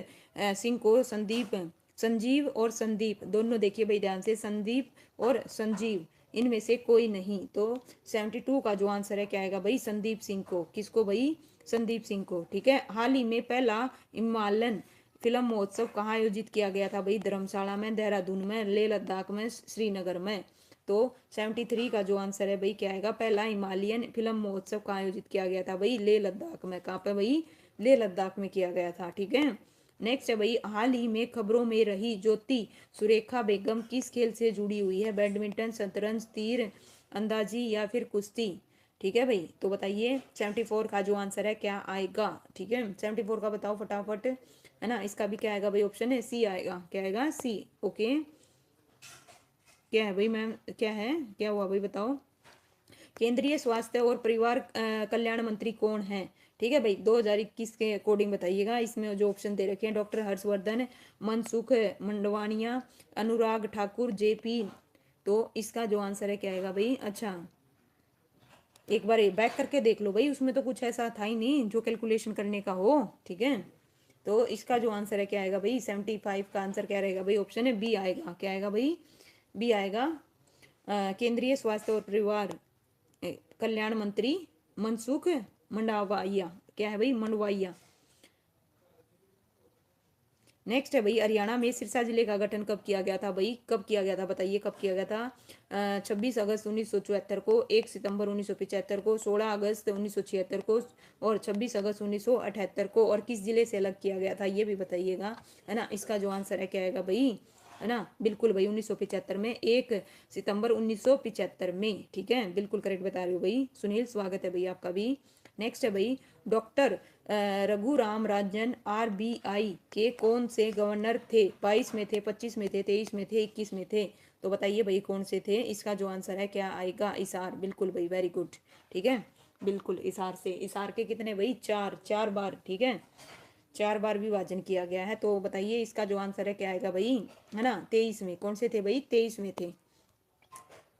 सिंह को, संदीप, संजीव और संदीप दोनों, देखिए भाई ध्यान से, संदीप और संजीव, इनमें से कोई नहीं। तो 72 का जो आंसर है क्या आएगा भाई? संदीप सिंह को। किसको भाई? संदीप सिंह को, ठीक है। हाल ही में पहला हिमालयन फिल्म महोत्सव कहाँ आयोजित किया गया था भाई? धर्मशाला में, देहरादून में, लेह लद्दाख में, श्रीनगर में? तो 73 का जो आंसर है भाई क्या आएगा? पहला हिमालयन फिल्म महोत्सव कहाँ आयोजित किया गया था भाई? लेह लद्दाख में। कहाँ पे भाई? लेह लद्दाख में किया गया था, ठीक है। नेक्स्ट है भाई, हाल ही में खबरों में रही ज्योति सुरेखा बेगम किस खेल से जुड़ी हुई है? बैडमिंटन, शतरंज, तीर अंदाजी या फिर कुश्ती? ठीक है भाई। तो बताइए 74 का जो आंसर है क्या आएगा? ठीक है, 74 का बताओ फटाफट, है ना। इसका भी क्या आएगा भाई? ऑप्शन है सी आएगा। क्या आएगा? सी। ओके, क्या है भाई मैम? क्या है, क्या हुआ भाई बताओ? केंद्रीय स्वास्थ्य और परिवार कल्याण मंत्री कौन है? ठीक है भाई, 2021 के अकॉर्डिंग बताइएगा। इसमें जो ऑप्शन दे रखे हैं, डॉक्टर हर्षवर्धन, मनसुख मंडवानिया, अनुराग ठाकुर, जेपी। तो इसका जो आंसर है क्या आएगा भाई? अच्छा, एक बार बैक करके देख लो भाई, उसमें तो कुछ ऐसा था ही नहीं जो कैलकुलेशन करने का हो, ठीक है। तो इसका जो आंसर है क्या आएगा भाई? 75 का आंसर क्या रहेगा भाई? ऑप्शन है बी आएगा। क्या आएगा भाई? बी आएगा। केंद्रीय स्वास्थ्य और परिवार कल्याण मंत्री मनसुख मंडाविया। क्या है भाई? मंडवाइया। नेक्स्ट है भाई, हरियाणा में सिरसा जिले का गठन कब किया गया था भाई? कब किया गया था बताइए, कब किया गया था? 26 अगस्त 1974 को, 1 सितंबर 1975 को, 16 अगस्त 1976 को, और 26 अगस्त 1978 को। और किस जिले से अलग किया गया था ये भी बताइएगा, है ना। इसका जो आंसर है क्या आएगा भाई? है ना, बिल्कुल भाई 1975 में, 1 सितंबर 1975 में, ठीक है। बिल्कुल करेक्ट बता रहे हो भाई सुनील, स्वागत है भाई आपका भी। नेक्स्ट है भाई, डॉक्टर रघुराम राजन आरबीआई के कौन से गवर्नर थे? 22 में थे, 25 में थे, 23 में थे, 21 में थे? तो बताइए भाई कौन से थे? इसका जो आंसर है क्या आएगा? इसार। बिल्कुल भाई, वेरी गुड, ठीक है। बिल्कुल इसार से। इसार के कितने भाई? चार, 4 बार, ठीक है। 4 बार विभाजन किया गया है। तो बताइए इसका जो आंसर है क्या आएगा भाई? है ना, 23 में। कौन से थे भाई? 23 में थे।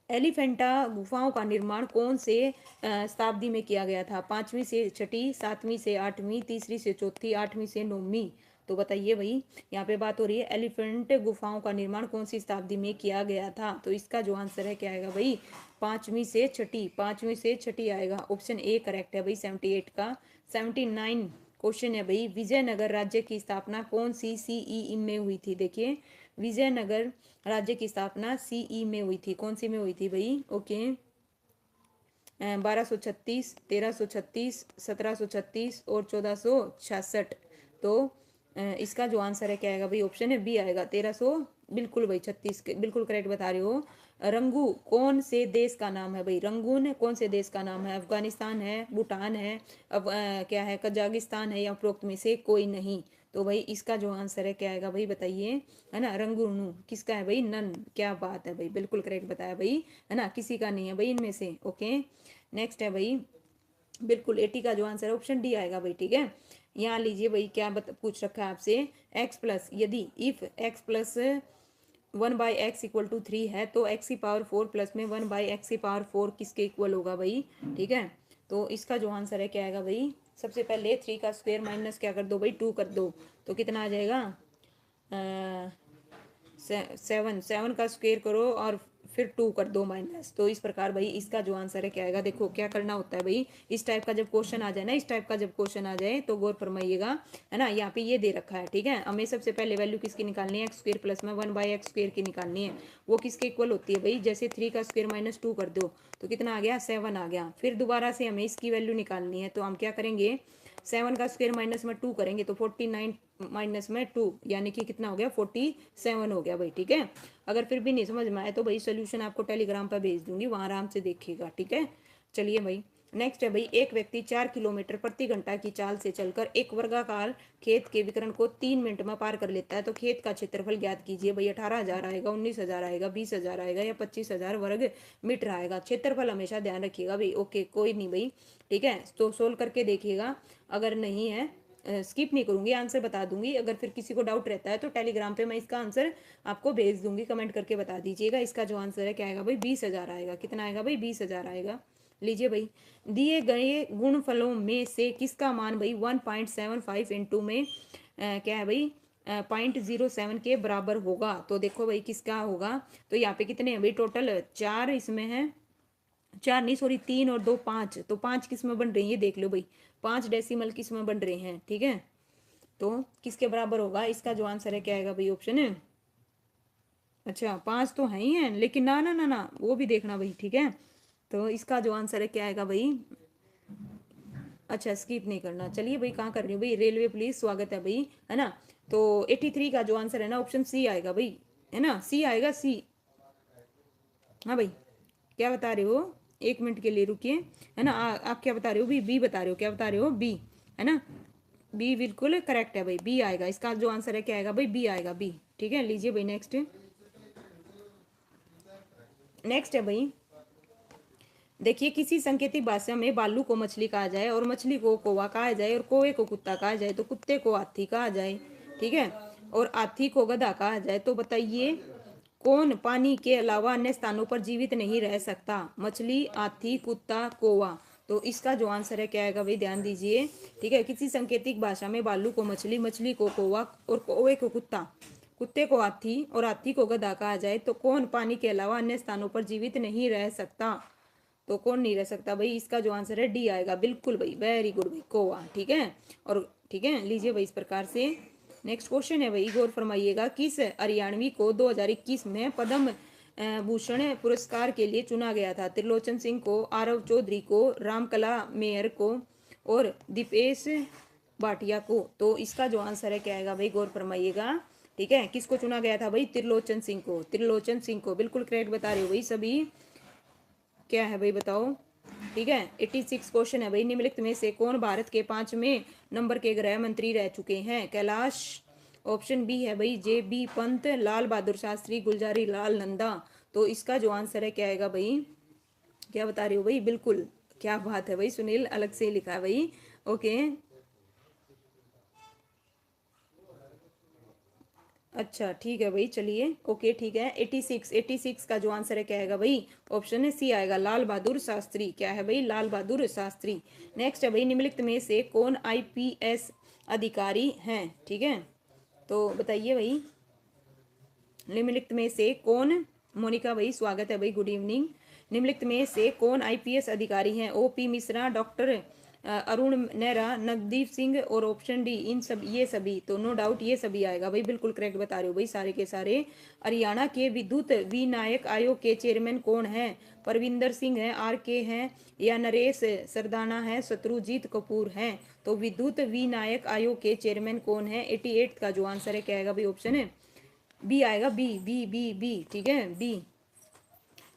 एलिफेंटा गुफाओं का निर्माण कौन से शताब्दी में किया गया था? 5वीं से 6ठी, 7वीं से 8वीं, तीसरी से चौथी, 8वीं से 9वीं? तो बताइए भाई, यहाँ पे बात हो रही है एलिफेंट गुफाओं का निर्माण कौन सी शताब्दी में किया गया था? तो इसका जो आंसर है क्या आएगा भाई? 5वीं से 6ठी, 5वीं से 6ठी आएगा। ऑप्शन ए करेक्ट है भाई 78 का। 79 क्वेश्चन है भाई, विजयनगर राज्य की स्थापना कौन सी सीई में हुई थी? देखिए, विजयनगर राज्य की स्थापना सीई में हुई थी। कौन सी में हुई थी भाई? ओके, 1236, 1336, 1736 और 1466? तो इसका जो आंसर है क्या आएगा भाई? ऑप्शन है बी आएगा, 1300। बिल्कुल भाई 36, बिल्कुल करेक्ट बता रहे हो। रंगू कौन से देश का नाम है भाई? रंगून कौन से देश का नाम है? अफगानिस्तान है, भूटान है, अब क्या है, कजाकिस्तान है, या उपरोक्त में से कोई नहीं? तो भाई इसका जो आंसर है क्या आएगा भाई बताइए, है ना। रंगूनु किसका है भाई? नन। क्या बात है भाई, बिल्कुल करेक्ट बताया भाई, है ना। किसी का नहीं है भाई इनमें से। ओके, नेक्स्ट है भाई, बिल्कुल 80 का जो आंसर है ऑप्शन डी आएगा भाई, ठीक है। यहाँ लीजिए भाई क्या पूछ रखा है आपसे, एक्स प्लस, यदि इफ एक्स प्लस 1/x = 3 है तो x⁴ प्लस में 1/x⁴ किसके इक्वल होगा भाई। ठीक है, तो इसका जो आंसर है क्या आएगा भाई, सबसे पहले 3 का स्क्वायर माइनस क्या कर दो भाई 2 कर दो, तो कितना आ जाएगा 7 का स्क्वायर करो और फिर 2 कर दो माइनस, तो इस प्रकार भाई इसका जो आंसर है क्या आएगा। देखो क्या करना होता है भाई, इस टाइप का जब क्वेश्चन आ जाए ना, इस टाइप का जब क्वेश्चन आ जाए तो गौर फरमाइएगा, है ना। यहाँ पे ये दे रखा है, ठीक है, हमें सबसे पहले वैल्यू किसकी निकालनी है, x² प्लस में 1/x² की निकालनी है। वो किसके इक्वल होती है भाई, जैसे 3 का स्क्वायर माइनस 2 कर दो तो कितना आ गया 7 आ गया। फिर दोबारा से हमें इसकी वैल्यू निकालनी है, तो हम क्या करेंगे 7 का स्क्वायर माइनस में 2 करेंगे तो 49 माइनस में 2 यानी कि कितना हो गया 47 हो गया भाई। ठीक है, अगर फिर भी नहीं समझ में आए तो भाई सोल्यूशन आपको टेलीग्राम पर भेज दूंगी, वहां आराम से देखिएगा। ठीक है, चलिए भाई नेक्स्ट है भाई, एक व्यक्ति 4 किलोमीटर प्रति घंटा की चाल से चलकर एक वर्गाकार खेत के विकर्ण को 3 मिनट में पार कर लेता है, तो खेत का क्षेत्रफल ज्ञात कीजिए भाई। 18,000 आएगा, 19,000 आएगा, 20,000 आएगा या 25,000 वर्ग मीटर आएगा। क्षेत्रफल हमेशा ध्यान रखिएगा भाई। ओके कोई नहीं भाई, ठीक है, तो सोल्व करके देखिएगा, अगर नहीं है स्किप नहीं करूंगी, आंसर बता दूंगी। अगर फिर किसी को डाउट रहता है तो टेलीग्राम पे मैं इसका आंसर आपको भेज दूंगी, कमेंट करके बता दीजिएगा। इसका जो आंसर है क्या आएगा भाई 20,000 आएगा। कितना आएगा भाई 20,000 आएगा। लीजिए भाई, दिए गए गुणफलों में से किसका मान भाई 1.75 इंटू में क्या है भाई 0.07 के बराबर होगा। तो देखो भाई किसका होगा, तो यहाँ पे कितने हैं भाई टोटल 4 इसमें है, 4 नहीं सॉरी 3 और 2 5, तो 5 किस में बन रही है ये देख लो भाई, 5 डेसिमल किस में बन रहे हैं। ठीक है, तो किसके बराबर होगा, इसका जो आंसर है क्या आएगा भाई ऑप्शन है, अच्छा 5 तो है ही है लेकिन ना ना ना ना वो भी देखना भाई। ठीक है, तो इसका जो आंसर है क्या आएगा भाई, अच्छा स्किप नहीं करना। चलिए भाई कहाँ कर रही हूँ भाई, रेलवे पुलिस स्वागत है भाई, है ना। तो 83 का जो आंसर है ना ऑप्शन सी आएगा भाई, है ना, सी आएगा सी। हाँ भाई क्या बता रहे हो, 1 मिनट के लिए रुकिए, है ना। आप क्या बता रहे हो बी, बी बता रहे हो, क्या बता रहे हो बी, है ना, बी बिल्कुल करेक्ट है भाई, बी आएगा। इसका जो आंसर है क्या आएगा भाई बी आएगा बी। ठीक है, लीजिए भाई नेक्स्ट, नेक्स्ट है भाई, देखिए किसी सांकेतिक भाषा में बालू को मछली कहा जाए और मछली को कौवा कहा जाए और कौवे को कुत्ता कहा जाए तो कुत्ते को हाथी कहा जाए, ठीक है, और हाथी को गधा कहा जाए, तो बताइए कौन पानी के अलावा अन्य स्थानों पर जीवित नहीं रह सकता। मछली, हाथी, कुत्ता, कौवा, तो इसका जो आंसर है क्या आएगा भाई ध्यान दीजिए। ठीक है, किसी सांकेतिक भाषा में बालू को मछली, मछली को कौवा और कौवे को कुत्ता, कुत्ते को हाथी और हाथी को गधा कहा जाए तो कौन पानी के अलावा अन्य स्थानों पर जीवित नहीं रह सकता। तो कौन नहीं रह सकता भाई, इसका जो आंसर है डी आएगा बिल्कुल भाई, वेरी गुड भाई कौवा। ठीक है, और ठीक है लीजिए भाई इस प्रकार से नेक्स्ट क्वेश्चन है भाई, गौर फरमाइएगा, किस हरियाणवी को 2021 में पद्म भूषण पुरस्कार के लिए चुना गया था। त्रिलोचन सिंह को, आरव चौधरी को, रामकला मेयर को और दीपेश भाटिया को। तो इसका जो आंसर है क्या आएगा भाई गौर फरमाइएगा। ठीक है, किसको चुना गया था भाई, त्रिलोचन सिंह को, त्रिलोचन सिंह को, बिल्कुल करेक्ट बता रहे हो भाई सभी, क्या है भाई बताओ। ठीक है, 86 क्वेश्चन है भाई, निम्नलिखित में से कौन भारत के 5वें नंबर के गृह मंत्री रह चुके हैं। कैलाश, ऑप्शन बी है भाई JB पंत, लाल बहादुर शास्त्री, गुलजारी लाल नंदा। तो इसका जो आंसर है क्या आएगा भाई, क्या बता रहे हो भाई, बिल्कुल क्या बात है भाई, सुनील अलग से लिखा है भाई। ओके अच्छा ठीक है भाई, चलिए ओके ठीक है। 86 का जो आंसर है क्या आएगा भाई, ऑप्शन है सी आएगा, लाल बहादुर शास्त्री। क्या है भाई, लाल बहादुर शास्त्री। नेक्स्ट है भाई, निम्नलिखित में से कौन IPS अधिकारी हैं। ठीक है, तो बताइए भाई निम्नलिखित में से कौन, मोनिका भाई स्वागत है भाई, गुड इवनिंग। निम्नलिखित में से कौन IPS अधिकारी हैं, OP मिश्रा, डॉक्टर अरुण नेहरा, नवदीप सिंह और ऑप्शन डी इन सब, ये सभी। तो नो डाउट ये सभी आएगा भाई, बिल्कुल करेक्ट बता रहे हो भाई सारे के सारे। हरियाणा के विद्युत विनायक आयोग के चेयरमैन कौन है, परविंदर सिंह है, RK हैं या नरेश सरदाना है, शत्रुजीत कपूर हैं। तो विद्युत विनायक आयोग के चेयरमैन कौन है, 88 का जो आंसर है क्या आएगा भाई, ऑप्शन है बी आएगा, बी बी बी बी। ठीक है बी।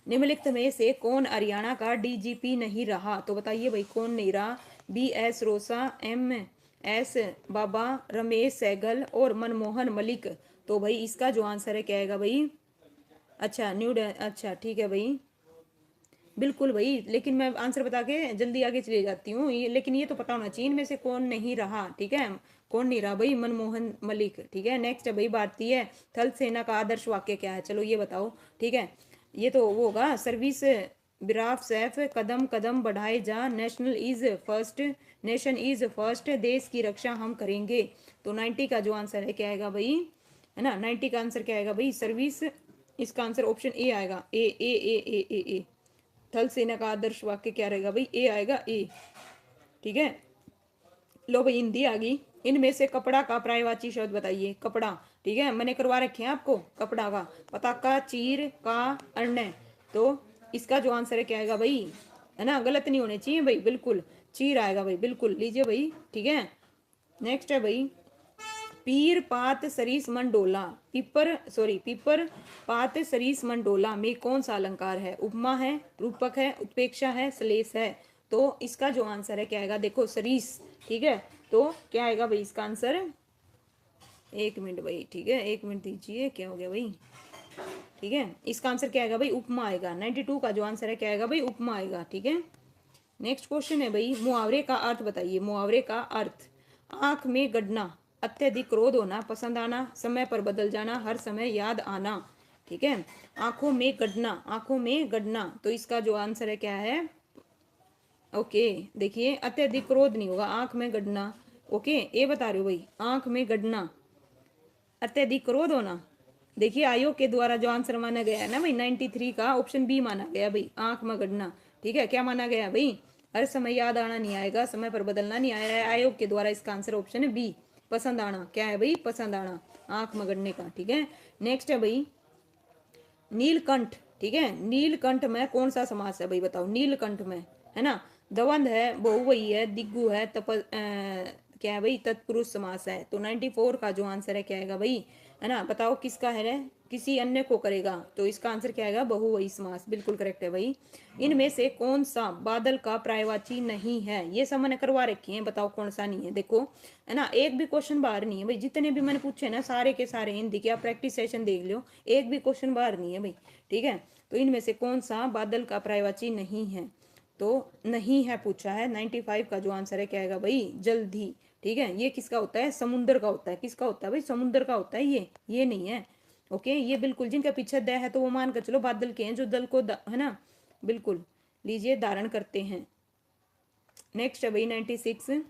निम्नलिखित में से कौन हरियाणा का DGP नहीं रहा, तो बताइए भाई कौन नहीं रहा, BS रोसा, MS बाबा, रमेश सहगल और मनमोहन मलिक। तो भाई इसका जो आंसर है क्या आएगा भाई, अच्छा न्यू, अच्छा ठीक है भाई, बिल्कुल भाई, लेकिन मैं आंसर बता के जल्दी आगे चली जाती हूँ ये, लेकिन ये तो पता होना चाहिए इनमें से कौन नहीं रहा, ठीक है। कौन नहीं रहा भाई, मनमोहन मलिक, ठीक है। नेक्स्ट है भाई, भारतीय थल सेना का आदर्श वाक्य क्या है, चलो ये बताओ, ठीक है। ये तो वो होगा, सर्विस बिराफ सैफ, कदम कदम बढ़ाए जा, national is first, nation is first, देश की रक्षा हम करेंगे। तो 90 का जो आंसर है क्या आएगा भाई, है ना, 90 का आंसर क्या आएगा भाई, सर्विस। इसका आंसर ऑप्शन ए आएगा, ए। थल सेना का आदर्श वाक्य क्या रहेगा भाई, ए आएगा, ए, ठीक है। लो भाई, हिंदी आ गई। इनमें से कपड़ा का पर्यायवाची शब्द बताइए, कपड़ा, ठीक है, मैंने करवा रखे हैं आपको कपड़ा का, पताका, चीर का, अर्ण। तो इसका जो आंसर है क्या आएगा भाई, है ना, गलत नहीं होने चाहिए भाई, बिल्कुल चीर आएगा भाई, बिल्कुल, लीजिए भाई, ठीक है। नेक्स्ट है भाई, पीर पात सरीस मन डोला, पीपर पात सरीस मन डोला में कौन सा अलंकार है, उपमा है, रूपक है, उत्प्रेक्षा है, श्लेष है। तो इसका जो आंसर है क्या आएगा, देखो सरीस, ठीक है। तो क्या आएगा भाई इसका आंसर, एक मिनट भाई, ठीक है, एक मिनट दीजिए, क्या हो गया भाई, ठीक है। इसका आंसर क्या आएगा भाई, उपमा आएगा। 92 का जो आंसर है क्या आएगा भाई, उपमा आएगा, ठीक है। नेक्स्ट क्वेश्चन है भाई, मुहावरे का अर्थ बताइए, मुहावरे का अर्थ, आंख में गड़ना, अत्यधिक क्रोध होना, पसंद आना, समय पर बदल जाना, हर समय याद आना, ठीक है। आंखों में गड़ना, आंखों में गड़ना, तो इसका जो आंसर है क्या है, ओके, देखिए अत्यधिक क्रोध नहीं होगा, आंख में गड़ना, ओके, ये बता रहे हो भाई, आंख में गड़ना, अत्यधिक क्रोध होना। देखिए आयोग के द्वारा जो आंसर माना गया है ना भाई, 93 का ऑप्शन बी माना गया भाई, आंख में गड़ना, ठीक है। क्या माना गया भाई, हर समय याद आना नहीं आएगा, समय पर बदलना नहीं आएगा, आयोग के द्वारा इसका आंसर ऑप्शन है बी, पसंद आना, क्या है भाई, पसंद आना, आंख में गड़ने का, ठीक है। नेक्स्ट है भाई, नीलकंठ, ठीक है, नीलकंठ में कौन सा समास है भाई, बताओ, नीलकंठ में, है ना, दवंद है, बहुवही है, दिग्गु है, क्या है भाई, तत्पुरुष समास है। तो 94 का जो आंसर है क्या आएगा भाई, है ना, बताओ किसका है, किसी अन्य को करेगा, तो इसका आंसर क्या आएगा, बहुवही समास, बिल्कुल करेक्ट है भाई। इनमें से कौन सा बादल का पर्यायवाची नहीं है, ये सब मैंने करवा रखी है, बताओ कौन सा नहीं है, देखो, है ना, एक भी क्वेश्चन बाहर नहीं है भाई, जितने भी मैंने पूछे ना सारे के सारे हिंदी के, आप प्रैक्टिस सेशन देख लो, एक भी क्वेश्चन बाहर नहीं है भाई, ठीक है। तो इनमें से कौन सा बादल का पर्यायवाची नहीं है, तो नहीं है पूछा है। 95 का जो आंसर है क्या आएगा भाई, जल्दी, ठीक है। ये किसका होता है, समुद्र का होता है, किसका होता है भाई, समुद्र का होता है ये नहीं है, ओके। ये बिल्कुल जिनका पीछे द है तो वो मान कर चलो बादल के हैं, जो दल को है ना, बिल्कुल, लीजिए, धारण करते हैं। नेक्स्ट है भाई 96,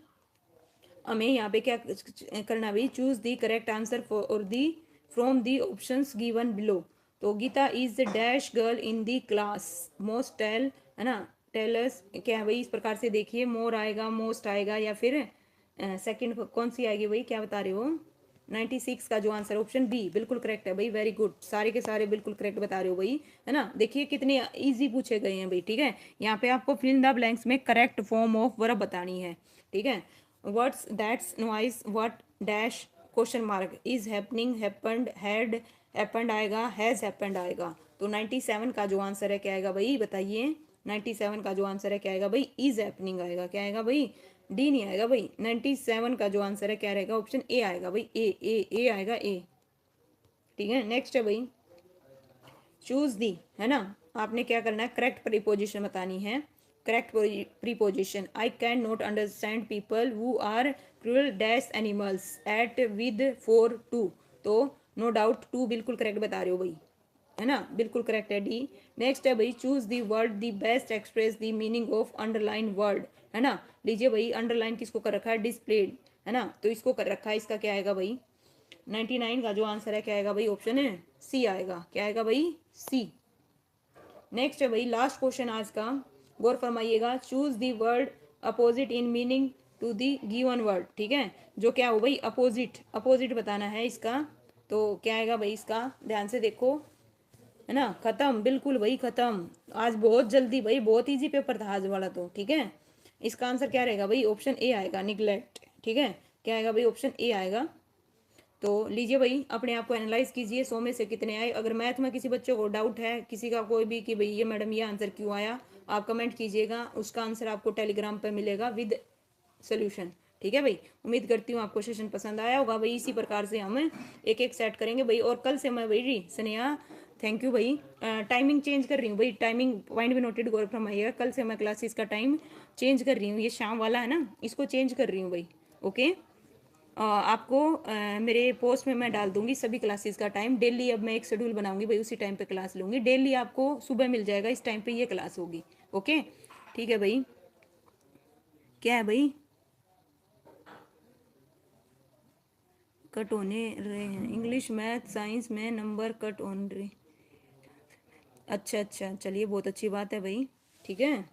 हमें यहाँ पे क्या करना भाई, choose the correct answer for the from the options given below. तो Geeta is the dash girl in the class, most tall, है ना, टेलर्स, क्या है भाई, इस प्रकार से देखिए, मोर आएगा, मोस्ट आएगा, या फिर सेकंड कौन सी आएगी भाई, क्या बता रहे हो। 96 का जो आंसर ऑप्शन बी बिल्कुल करेक्ट है भाई, वेरी गुड, सारे के सारे बिल्कुल करेक्ट बता रहे हो भाई, है ना। देखिए कितने इजी पूछे गए हैं भाई, ठीक है। यहाँ पे आपको फिल द ब्लैंक्स में करेक्ट फॉर्म ऑफ वर्ब बतानी है, ठीक है। Words that's noise what dash question mark, is happening, happened, had happened आएगा, हैज हैपेंड आएगा। तो 97 का जो आंसर है क्या आएगा भाई, बताइए, 97 का जो आंसर है क्या आएगा भाई, इज हैपनिंग आएगा, क्या आएगा भाई, डी नहीं आएगा भाई। 97 का जो आंसर है क्या रहेगा, ऑप्शन ए आएगा भाई, ए आएगा, ए, ठीक है। नेक्स्ट है भाई, चूज दी, है ना, आपने क्या करना है, करेक्ट प्रीपोजिशन बतानी है, correct preposition, I can not understand people who are cruel dash animals at with for to. तो नो डाउट टू बिल्कुल करेक्ट बता रहे हो भाई, है ना, बिल्कुल करेक्ट है, डी। नेक्स्ट है भाई, choose the word the best express the meaning of underline word, है ना। लीजिए भाई, अंडरलाइन किसको कर रखा है, डिस्प्लेड, है ना, तो इसको कर रखा है, इसका क्या आएगा भाई, 99 का जो आंसर है क्या आएगा भाई, ऑप्शन है सी आएगा, क्या आएगा भाई, सी। नेक्स्ट है भाई, लास्ट क्वेश्चन आज का, गौर फरमाइएगा, choose the word opposite in meaning to the given word, ठीक है। जो क्या हो भाई, अपोजिट, अपोजिट बताना है इसका, तो क्या आएगा भाई इसका, ध्यान से देखो, है ना, खत्म, बिल्कुल भाई खत्म, आज बहुत जल्दी भाई, बहुत इजी पेपर था आज वाला तो, ठीक है। इसका आंसर क्या रहेगा भाई, ऑप्शन ए आएगा, निगलेक्ट, ठीक है, क्या आएगा भाई, ऑप्शन ए आएगा। तो लीजिए भाई, अपने आप को एनालाइज कीजिए, 100 में से कितने आए। अगर मैथ में किसी बच्चे को डाउट है, किसी का कोई भी, कि भाई ये मैडम ये आंसर क्यों आया, आप कमेंट कीजिएगा, उसका आंसर आपको टेलीग्राम पर मिलेगा विद सोल्यूशन, ठीक है भाई, उम्मीद करती हूँ आपको सेशन पसंद आया होगा भाई। इसी प्रकार से हम एक एक सेट करेंगे भाई। और कल से मैं भाई स्नेहा, थैंक यू भाई, टाइमिंग चेंज कर रही हूँ भाई, टाइमिंग पॉइंट भी नोटेड गौर फरमाइएगा। कल से मैं क्लासेस का टाइम चेंज कर रही हूँ, ये शाम वाला है ना, इसको चेंज कर रही हूँ भाई। ओके, आपको मेरे पोस्ट में मैं डाल दूंगी सभी क्लासेस का टाइम। डेली अब मैं एक शेड्यूल बनाऊंगी भाई, उसी टाइम पे क्लास लूंगी। डेली आपको सुबह मिल जाएगा, इस टाइम पे ये क्लास होगी। ओके, ठीक है भाई। क्या है भाई, कट होने रहे हैं इंग्लिश मैथ साइंस में नंबर कट होने रहे। अच्छा अच्छा, चलिए बहुत अच्छी बात है भाई। ठीक है,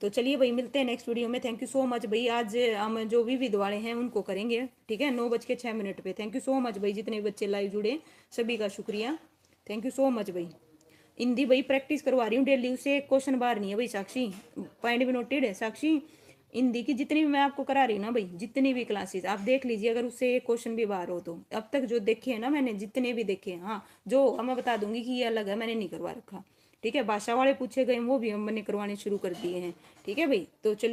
तो चलिए भाई मिलते हैं नेक्स्ट वीडियो में। थैंक यू सो मच भाई। आज हम जो भी विद वाले हैं उनको करेंगे, ठीक है, 9:06 पे। थैंक यू सो मच भाई, जितने भी बच्चे लाइव जुड़े सभी का शुक्रिया। थैंक यू सो मच भाई। हिंदी भाई प्रैक्टिस करवा रही हूँ डेली, उससे एक क्वेश्चन बाहर नहीं है भाई साक्षी, पॉइंट भी नोटेड है साक्षी। हिंदी की जितनी भी मैं आपको करा रही हूँ ना भाई, जितनी भी क्लासेस आप देख लीजिए, अगर उससे एक क्वेश्चन भी बाहर हो तो। अब तक जो देखे हैं ना मैंने, जितने भी देखे हैं, हाँ, जो अब मैं बता दूंगी कि ये अलग है, मैंने नहीं करवा रखा। ठीक है, भाषा वाले पूछे गए वो भी हम मैंने करवाने शुरू कर दिए हैं। ठीक है भाई, तो चलिए।